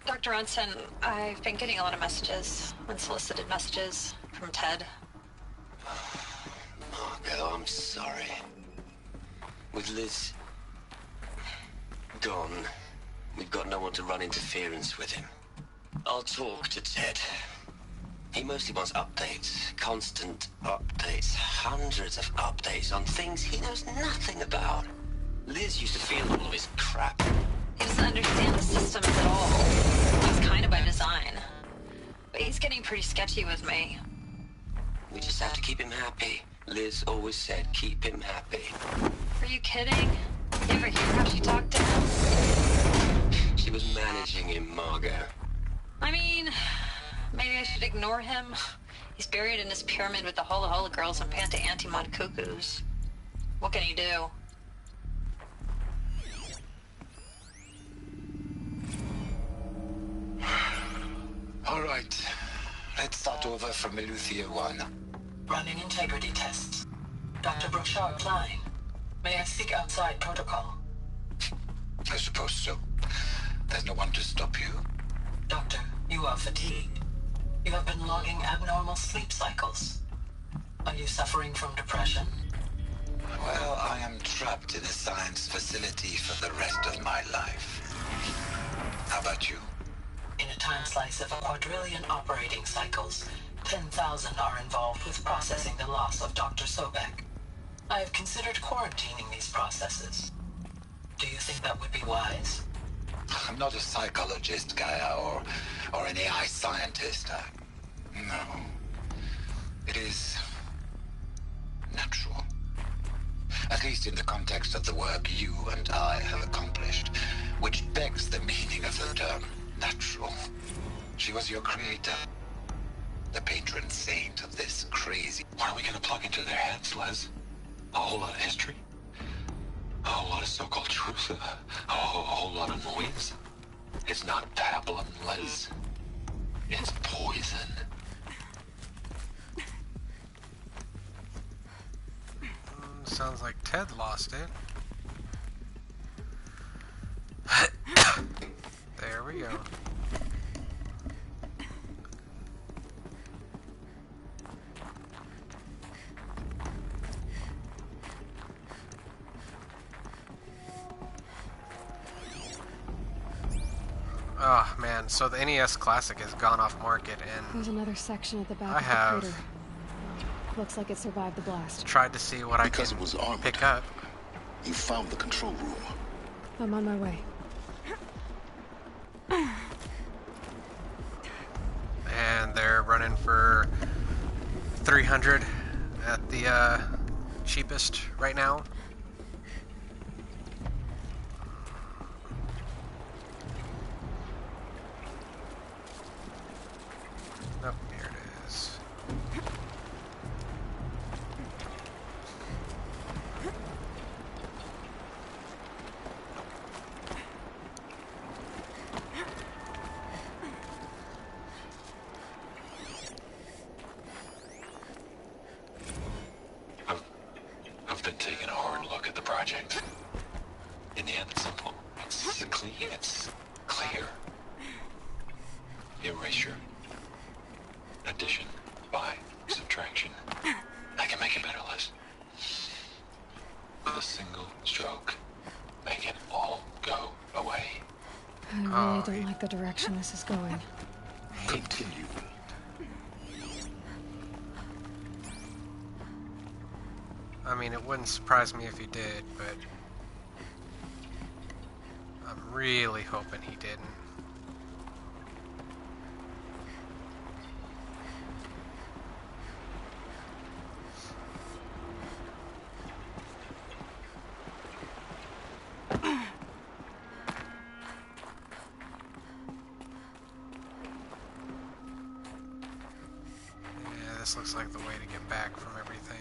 Dr. Ronson, I've been getting a lot of messages, unsolicited messages from Ted. Margot, I'm sorry. With Liz gone, we've got no one to run interference with him. I'll talk to Ted. He mostly wants updates, constant updates, hundreds of updates on things he knows nothing about. Liz used to feel all of his crap. He doesn't understand the systems at all. That's kind of by design. But he's getting pretty sketchy with me. We just have to keep him happy. Liz always said, keep him happy. Are you kidding? You ever hear how she talked to him? She was managing him, Margot. I mean, maybe I should ignore him. He's buried in his pyramid with the Hola Hola girls and Panta Antimon cuckoos. What can he do? All right. Let's start over from Eleuthia 1. Running integrity tests. Dr. Brochard Klein. May I speak outside protocol? I suppose so. There's no one to stop you. Doctor, you are fatigued. You have been logging abnormal sleep cycles. Are you suffering from depression? Well, I am trapped in a science facility for the rest of my life. How about you? In a time slice of a quadrillion operating cycles, 10,000 are involved with processing the loss of Dr. Sobek. I have considered quarantining these processes. Do you think that would be wise? I'm not a psychologist, Gaia, or an AI scientist. No. It is natural. At least in the context of the work you and I have accomplished, which begs the meaning of the term natural. She was your creator. The patron saint of this crazy... What are we gonna plug into their heads, Les? A whole lot of history? A whole lot of so-called truth? A whole lot of noise? It's not pablum, Les. It's poison. Sounds like Ted lost it. There we go. Oh man, so the NES Classic has gone off market, and There's another section at the back I have of the crater. Looks like it survived the blast. tried to see what Because I it was can armored. pick up. You found the control room. I'm on my way. And they're running for 300 at the cheapest right now. Oh, here it is. I've been taking a hard look at the project. In the end, it's simple. It's clean. It's clear. Erasure. Addition. By. Subtraction. I can make it better, Liz. With a single stroke. Make it all go away. I really don't like the direction this is going. Continue. I mean, it wouldn't surprise me if he did, but I'm really hoping he didn't. Yeah, this looks like the way to get back from everything.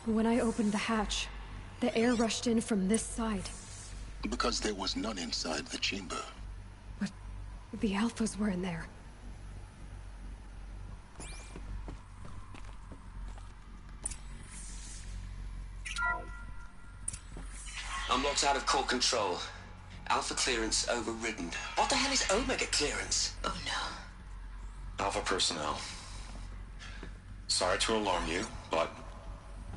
When I opened the hatch, the air rushed in from this side. Because there was none inside the chamber. But the Alphas were in there. Unlocked out of core control. Alpha clearance overridden. What the hell is Omega clearance? Oh no. Alpha personnel. Sorry to alarm you, but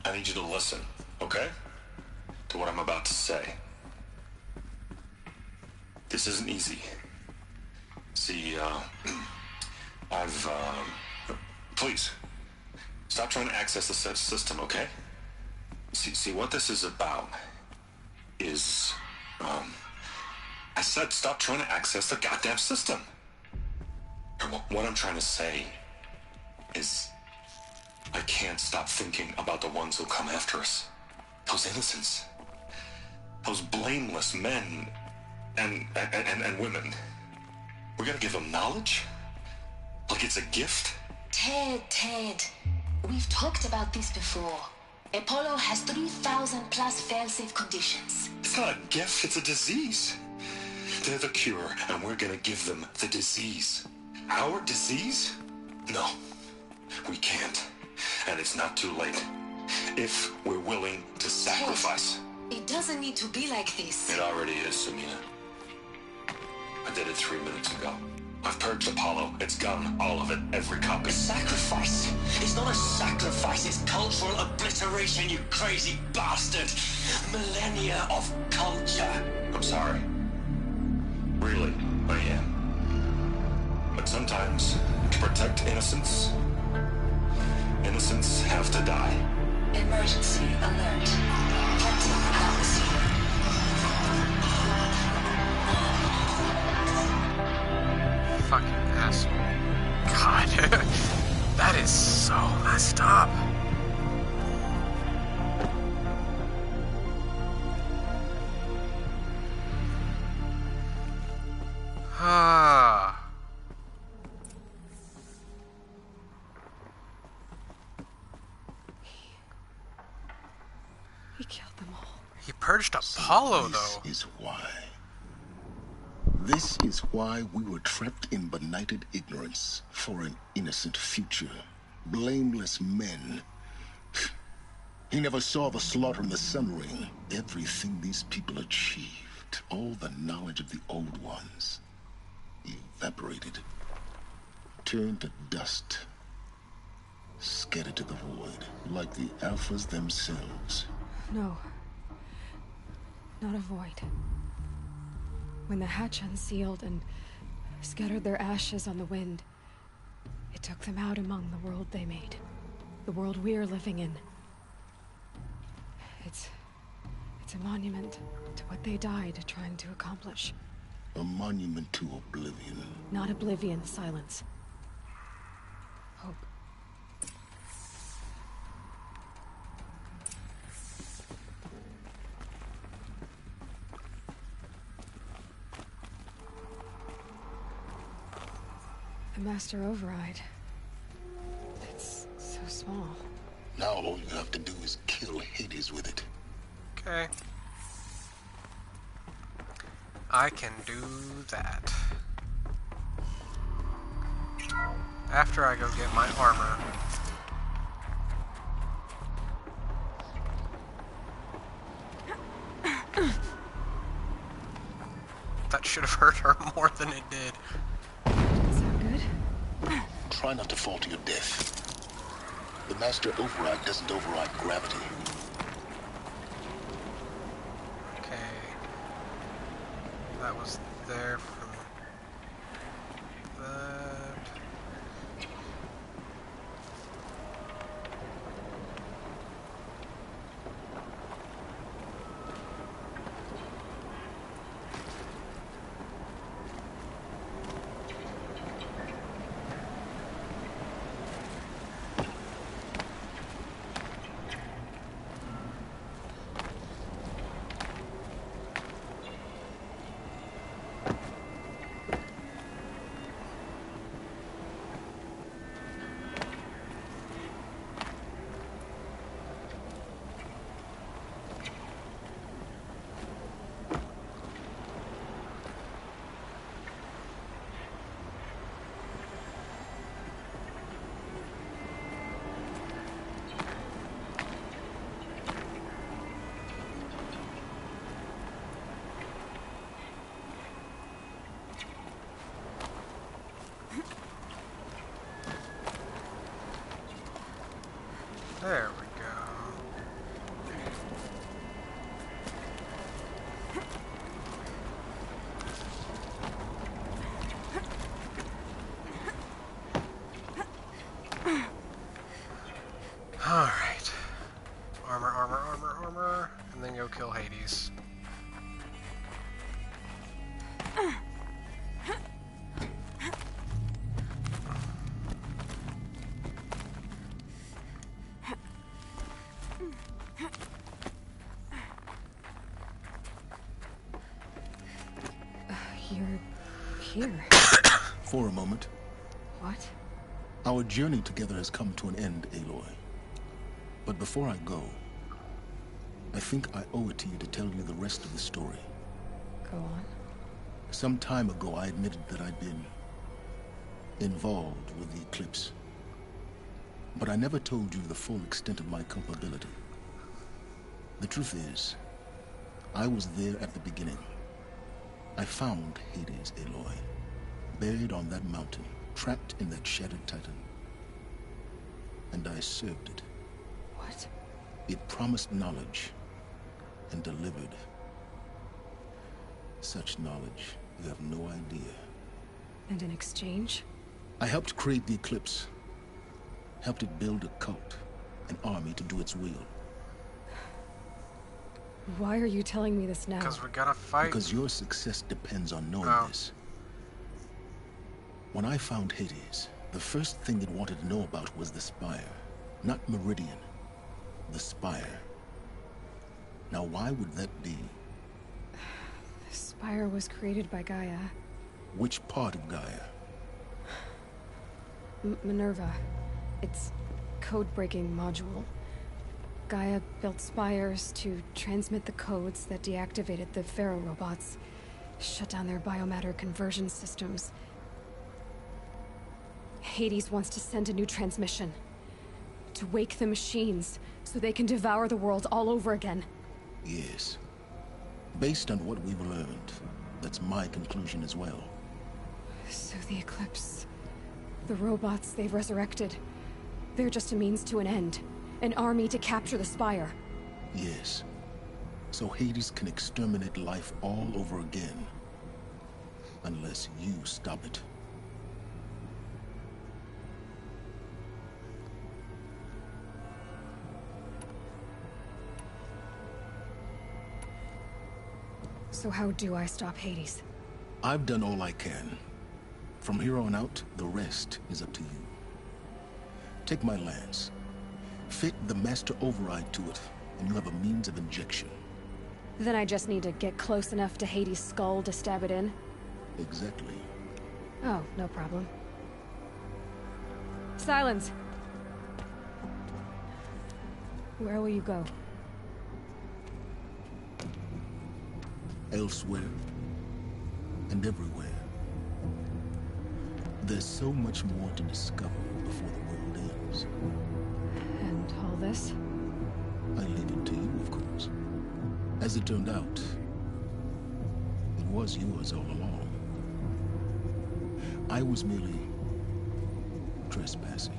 I need you to listen, okay? To what I'm about to say. This isn't easy. See, please, stop trying to access the system, okay? See, what this is about is, I said stop trying to access the goddamn system. And what I'm trying to say is, I can't stop thinking about the ones who'll come after us. Those innocents. Those blameless men and women. We're gonna give them knowledge? Like it's a gift? Ted. We've talked about this before. Apollo has 3,000 plus fail-safe conditions. It's not a gift, it's a disease. They're the cure, and we're gonna give them the disease. Our disease? No, we can't. And it's not too late. If we're willing to sacrifice. It doesn't need to be like this. It already is, Samina. did it 3 minutes ago. I've purged Apollo. It's gone. All of it. Every copy. Sacrifice? It's not a sacrifice, it's cultural obliteration, you crazy bastard! Millennia of culture! I'm sorry. Really, I am. But sometimes, to protect innocence, innocents have to die. Emergency alert. Captain atmosphere. Fucking asshole. God. That is so messed up. Ah. He killed them all. He purged Apollo, though. This is why. This is why we were trapped in benighted ignorance for an innocent future. Blameless men. He never saw the slaughter in the Sun Ring. Everything these people achieved, all the knowledge of the old ones, evaporated, turned to dust, scattered to the void, like the Alphas themselves. No. Not a void. When the hatch unsealed and scattered their ashes on the wind, it took them out among the world they made. The world we're living in. It's a monument to what they died trying to accomplish. A monument to oblivion. Not oblivion, silence. Hope. The Master Override. It's so small. Now all you have to do is kill Hades with it. Okay. I can do that. After I go get my armor. That should have hurt her more than it did. Try not to fall to your death. The Master Override doesn't override gravity. Okay. That was there from that. There we go. Alright. Armor, armor, armor, armor. And then go kill Hades. You're here. For a moment. What? Our journey together has come to an end, Aloy. But before I go, I think I owe it to you to tell you the rest of the story. Go on. Some time ago, I admitted that I'd been involved with the Eclipse. But I never told you the full extent of my culpability. The truth is, I was there at the beginning. I found Hades, Aloy, buried on that mountain, trapped in that shattered titan. And I served it. What? It promised knowledge and delivered. Such knowledge, you have no idea. And in exchange? I helped create the Eclipse. Helped it build a cult, an army to do its will. Why are you telling me this now? Because we gotta fight. Because your success depends on knowing this. When I found Hades, the first thing it wanted to know about was the Spire. Not Meridian. The Spire. Now why would that be? The Spire was created by Gaia. Which part of Gaia? Minerva. Its code-breaking module. Gaia built spires to transmit the codes that deactivated the Pharaoh robots, shut down their biomatter conversion systems. Hades wants to send a new transmission. To wake the machines, so they can devour the world all over again. Yes. Based on what we've learned, that's my conclusion as well. So the Eclipse... the robots they've resurrected... they're just a means to an end. An army to capture the Spire. Yes. So Hades can exterminate life all over again. Unless you stop it. So how do I stop Hades? I've done all I can. From here on out, the rest is up to you. Take my lance. Fit the master override to it, and you have a means of injection. Then I just need to get close enough to Hades' skull to stab it in? Exactly. Oh, no problem. Silence! Where will you go? Elsewhere. And everywhere. There's so much more to discover before the world ends. And all this? I leave it to you, of course. As it turned out, it was yours all along. I was merely trespassing.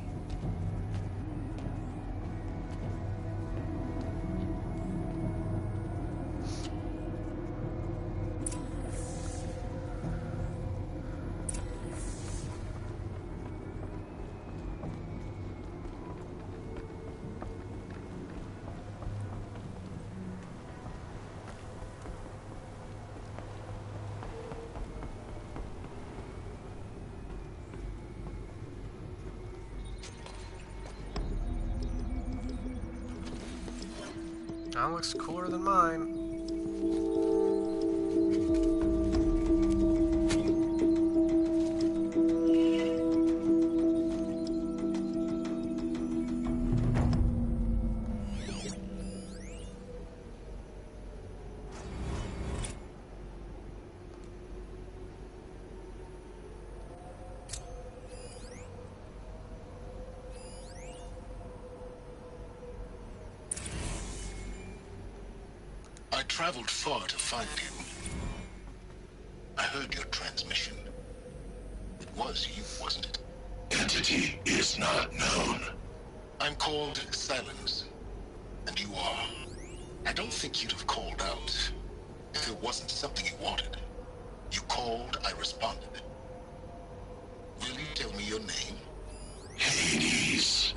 That looks cooler than mine. I traveled far to find you. I heard your transmission. It was you, wasn't it? Entity is not known. I'm called Silence, and you are. I don't think you'd have called out if it wasn't something you wanted. You called, I responded. Will you tell me your name? Hades.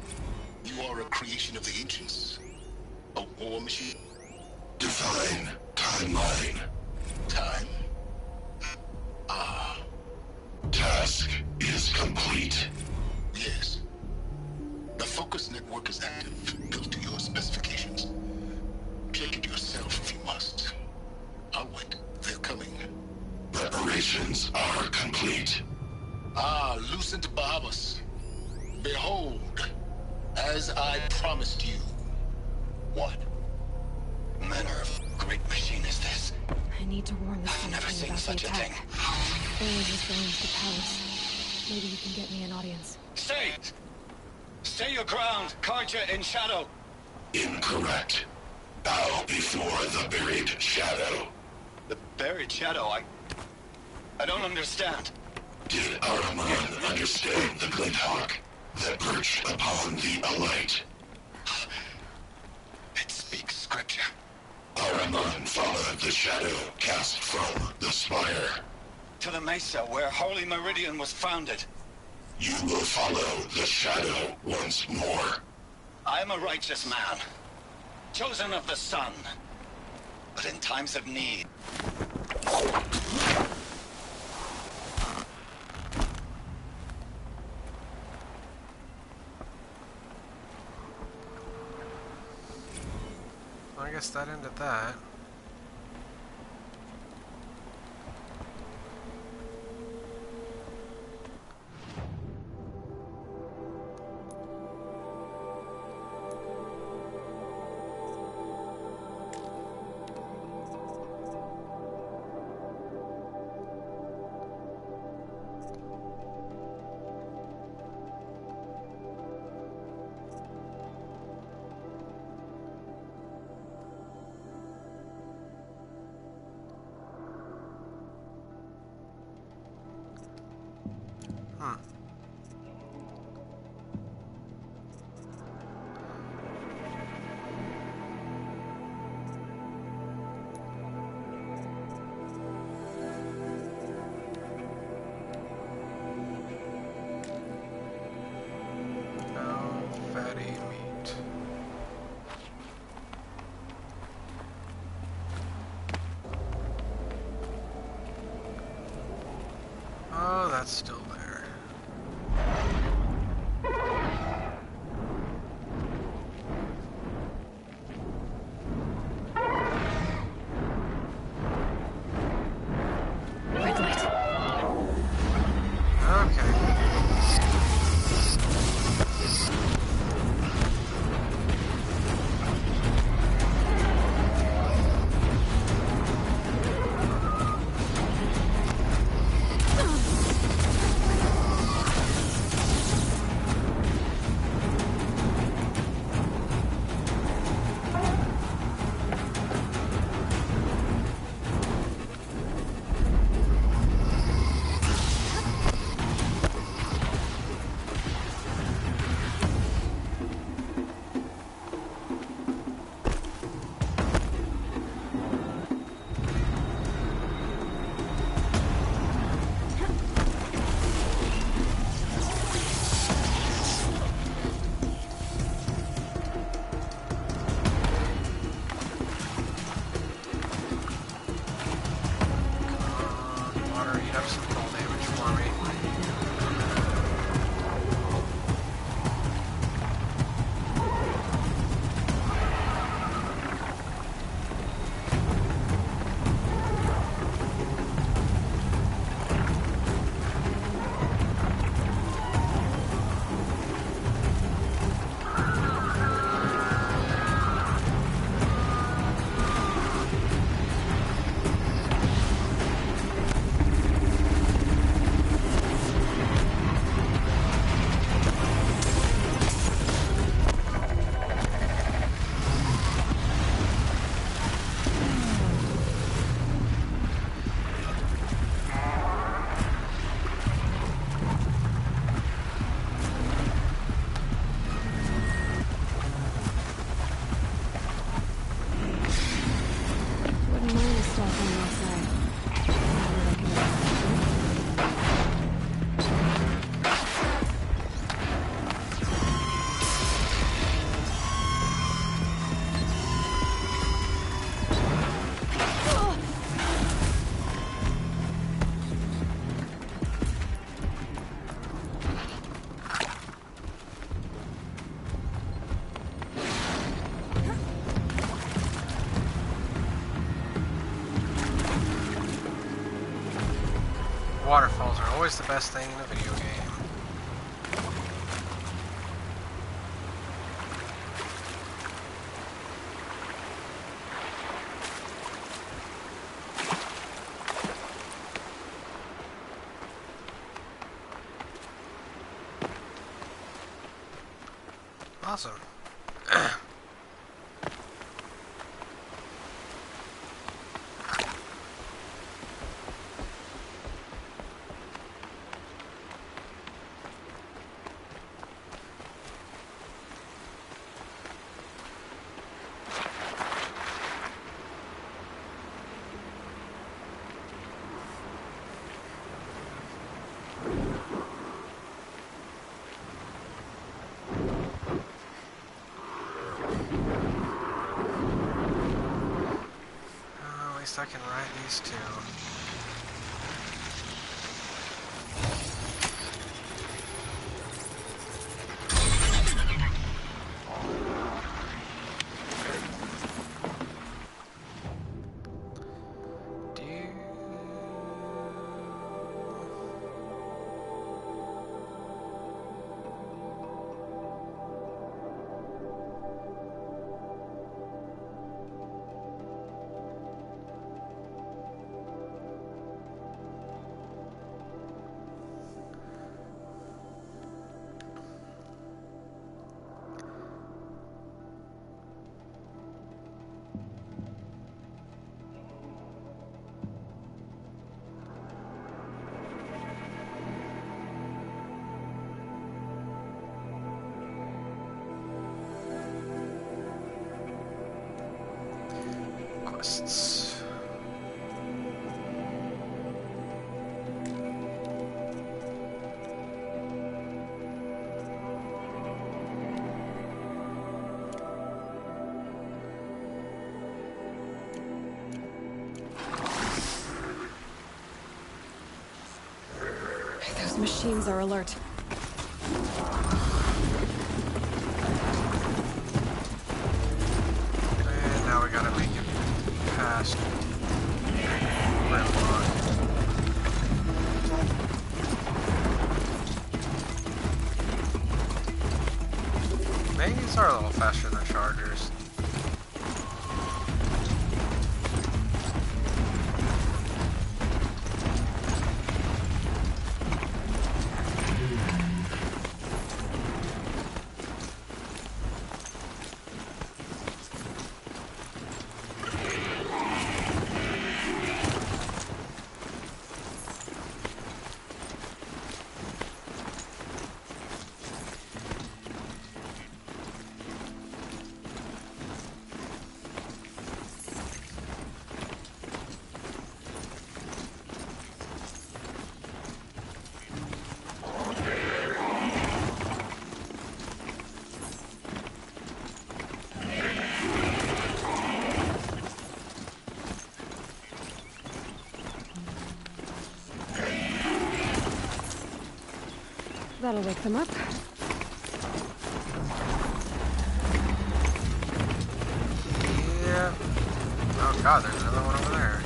You are a creation of the ancients. A war machine. Divine timeline. Time? Ah. Task is complete. Yes. The focus network is active, built to your specifications. Check it yourself if you must. I'll wait. They're coming. Preparations are complete. Ah, Lucent Bahavas. Behold, as I promised you. What? Manner of great machine is this? I need to warn the I've never seen about such the a attack. thing. Baron is going to the palace. Maybe you can get me an audience. Stay! Stay your ground, Carja in shadow. Incorrect. Bow before the buried shadow. The buried shadow, I don't understand. Did Ahriman understand the Glinthawk that perched upon the Alight? It speaks scripture. Ahriman followed the shadow cast from the spire. To the Mesa, where Holy Meridian was founded. You will follow the shadow once more. I am a righteous man, chosen of the sun. But in times of need... I guess that ended that. That's still there. Red light. Waterfalls are always the best thing in a video game. Awesome. I can ride these two. Quests. Those machines are alert. And now we gotta make it past Grimlock. Maybe these are a little faster than Chargers. That'll wake them up. Yeah. Oh god, there's another one over there.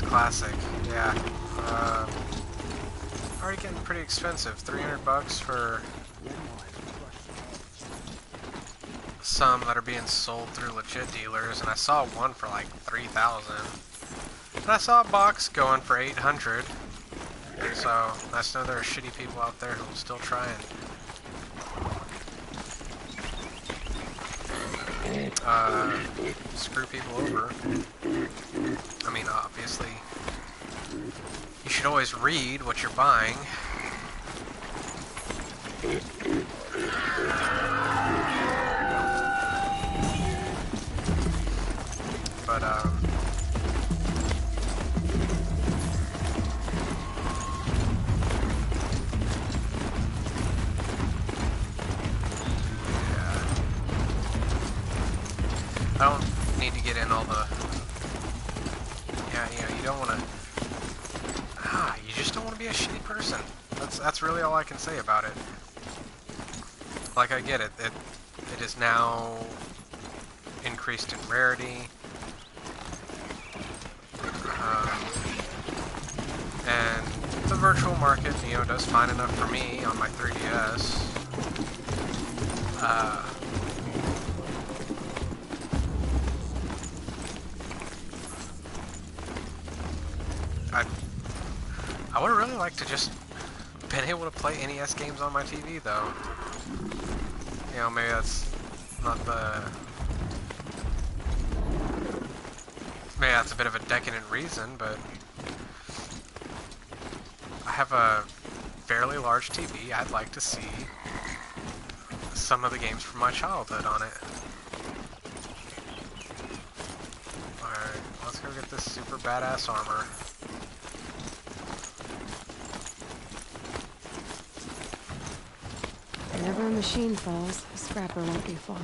Classic, yeah. Already getting pretty expensive. $300 for some that are being sold through legit dealers, and I saw one for like $3,000. And I saw a box going for $800. So nice to know there are shitty people out there who will still try and screw people over. I mean, obviously, you should always read what you're buying. But, yeah. I don't need to get in all the... Yeah, you know, you don't want to... you just don't want to be a shitty person. That's really all I can say about it. Like, I get it. It is now increased in rarity. And the virtual market, you know, does fine enough for me on my 3DS. I would really like to just been able to play NES games on my TV, though. You know, maybe that's not the... Maybe that's a bit of a decadent reason, but... I have a fairly large TV. I'd like to see some of the games from my childhood on it. Alright, let's go get this super badass armor. Whenever a machine falls, a scrapper won't be far.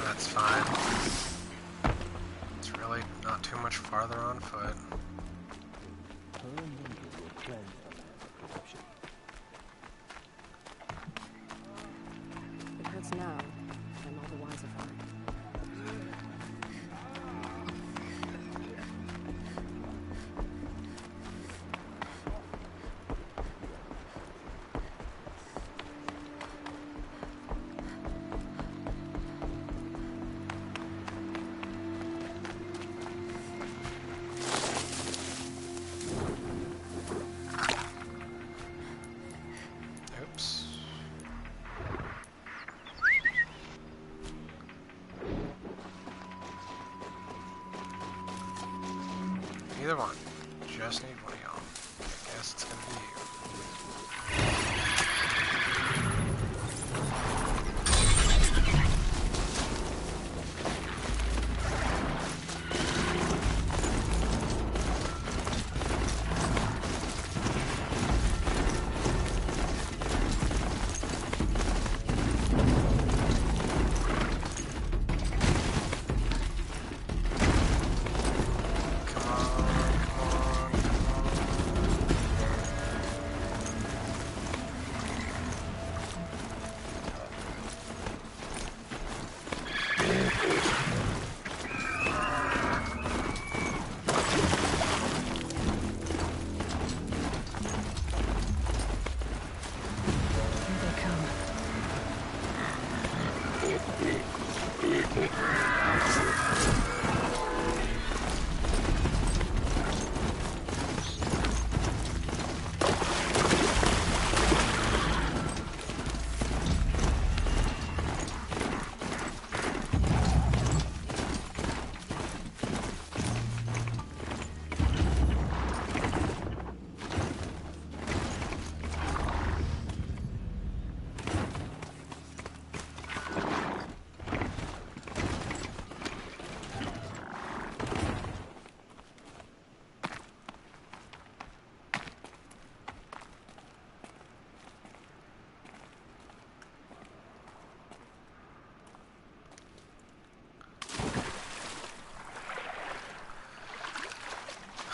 That's fine. It's really not too much farther on foot. It hurts now. I'm all the wiser for it. Oops. Either one. Just need one of y'all. I guess it's gonna be you.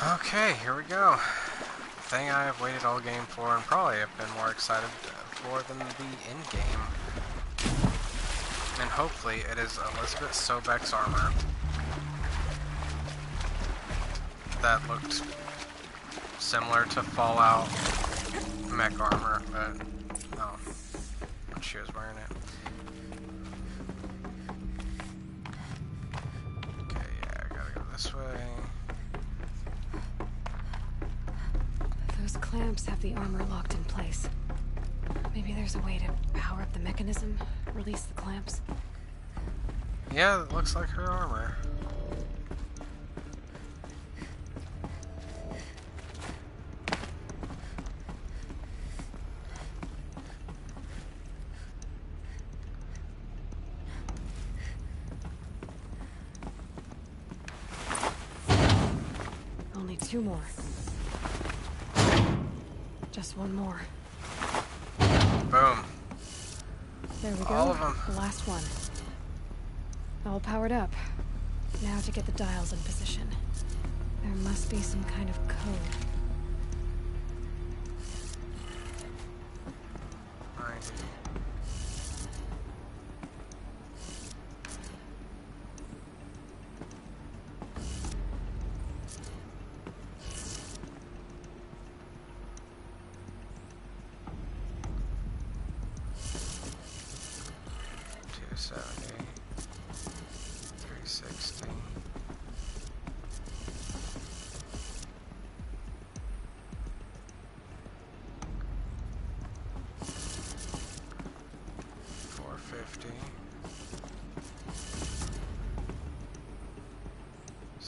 Okay, here we go. Thing I have waited all game for and probably have been more excited for than the end game. And hopefully it is Elizabeth Sobek's armor. That looked similar to Fallout mech armor, but no, she was wearing it. Okay, yeah, I gotta go this way. Those clamps have the armor locked in place. Maybe there's a way to power up the mechanism, release the clamps. Yeah, it looks like her armor. Only 2 more. Just 1 more. Boom. There we go. All of them. The last one. All powered up. Now to get the dials in position. There must be some kind of code. 90.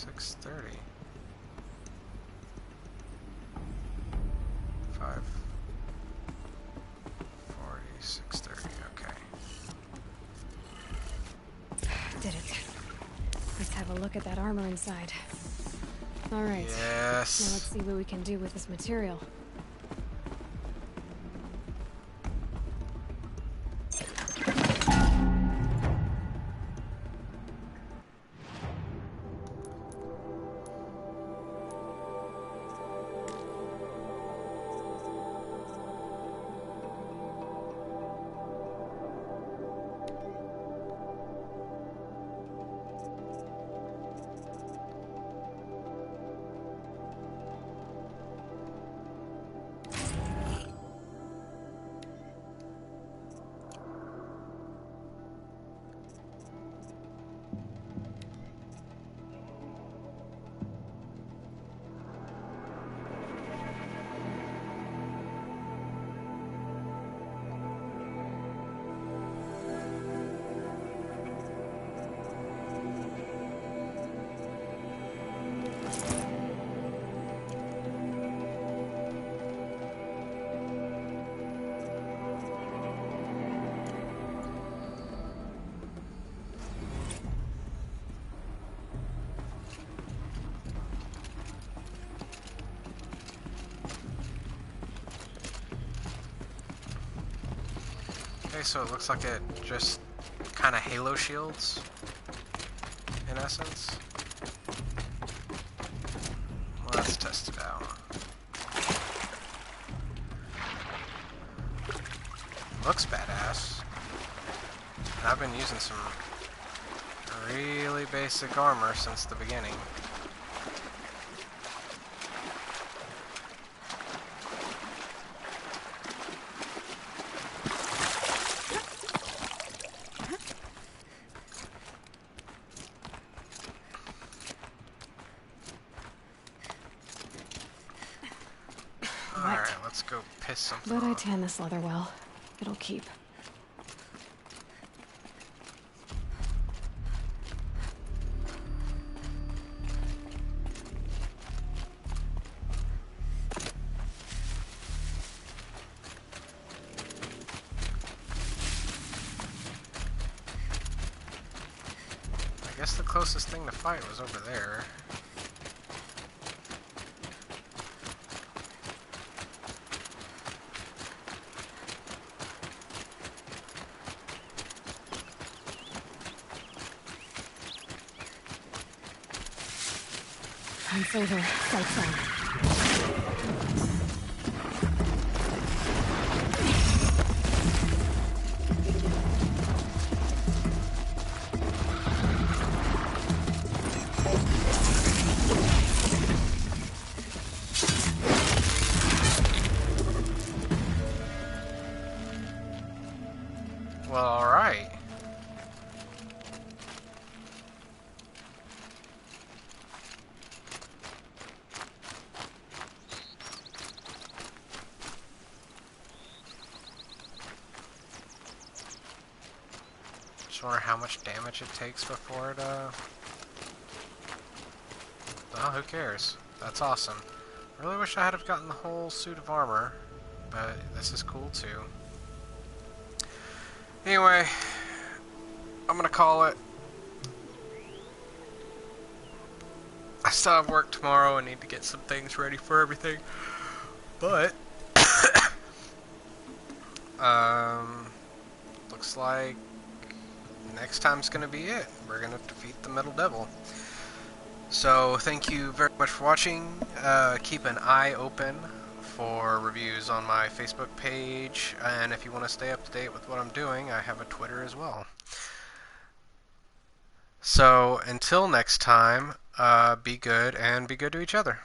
6:30. 5:40, 6:30. Okay. Did it. Let's have a look at that armor inside. All right. Yes. Now let's see what we can do with this material. Okay, so it looks like it just kind of halo shields, in essence. Let's test it out. Looks badass. And I've been using some really basic armor since the beginning. But I tan this leather well. It'll keep. I guess the closest thing to fight was over there. Time's over. Lights on. Well, alright. Just wonder how much damage it takes before it, well, who cares? That's awesome. Really wish I had have gotten the whole suit of armor, but this is cool too. Anyway, I'm gonna call it. I still have work tomorrow. I need to get some things ready for everything. But, looks like next time's gonna be it. We're gonna defeat the Metal Devil. So, thank you very much for watching. Keep an eye open for reviews on my Facebook page, and if you want to stay up to date with what I'm doing, I have a Twitter as well. So, until next time, be good and be good to each other.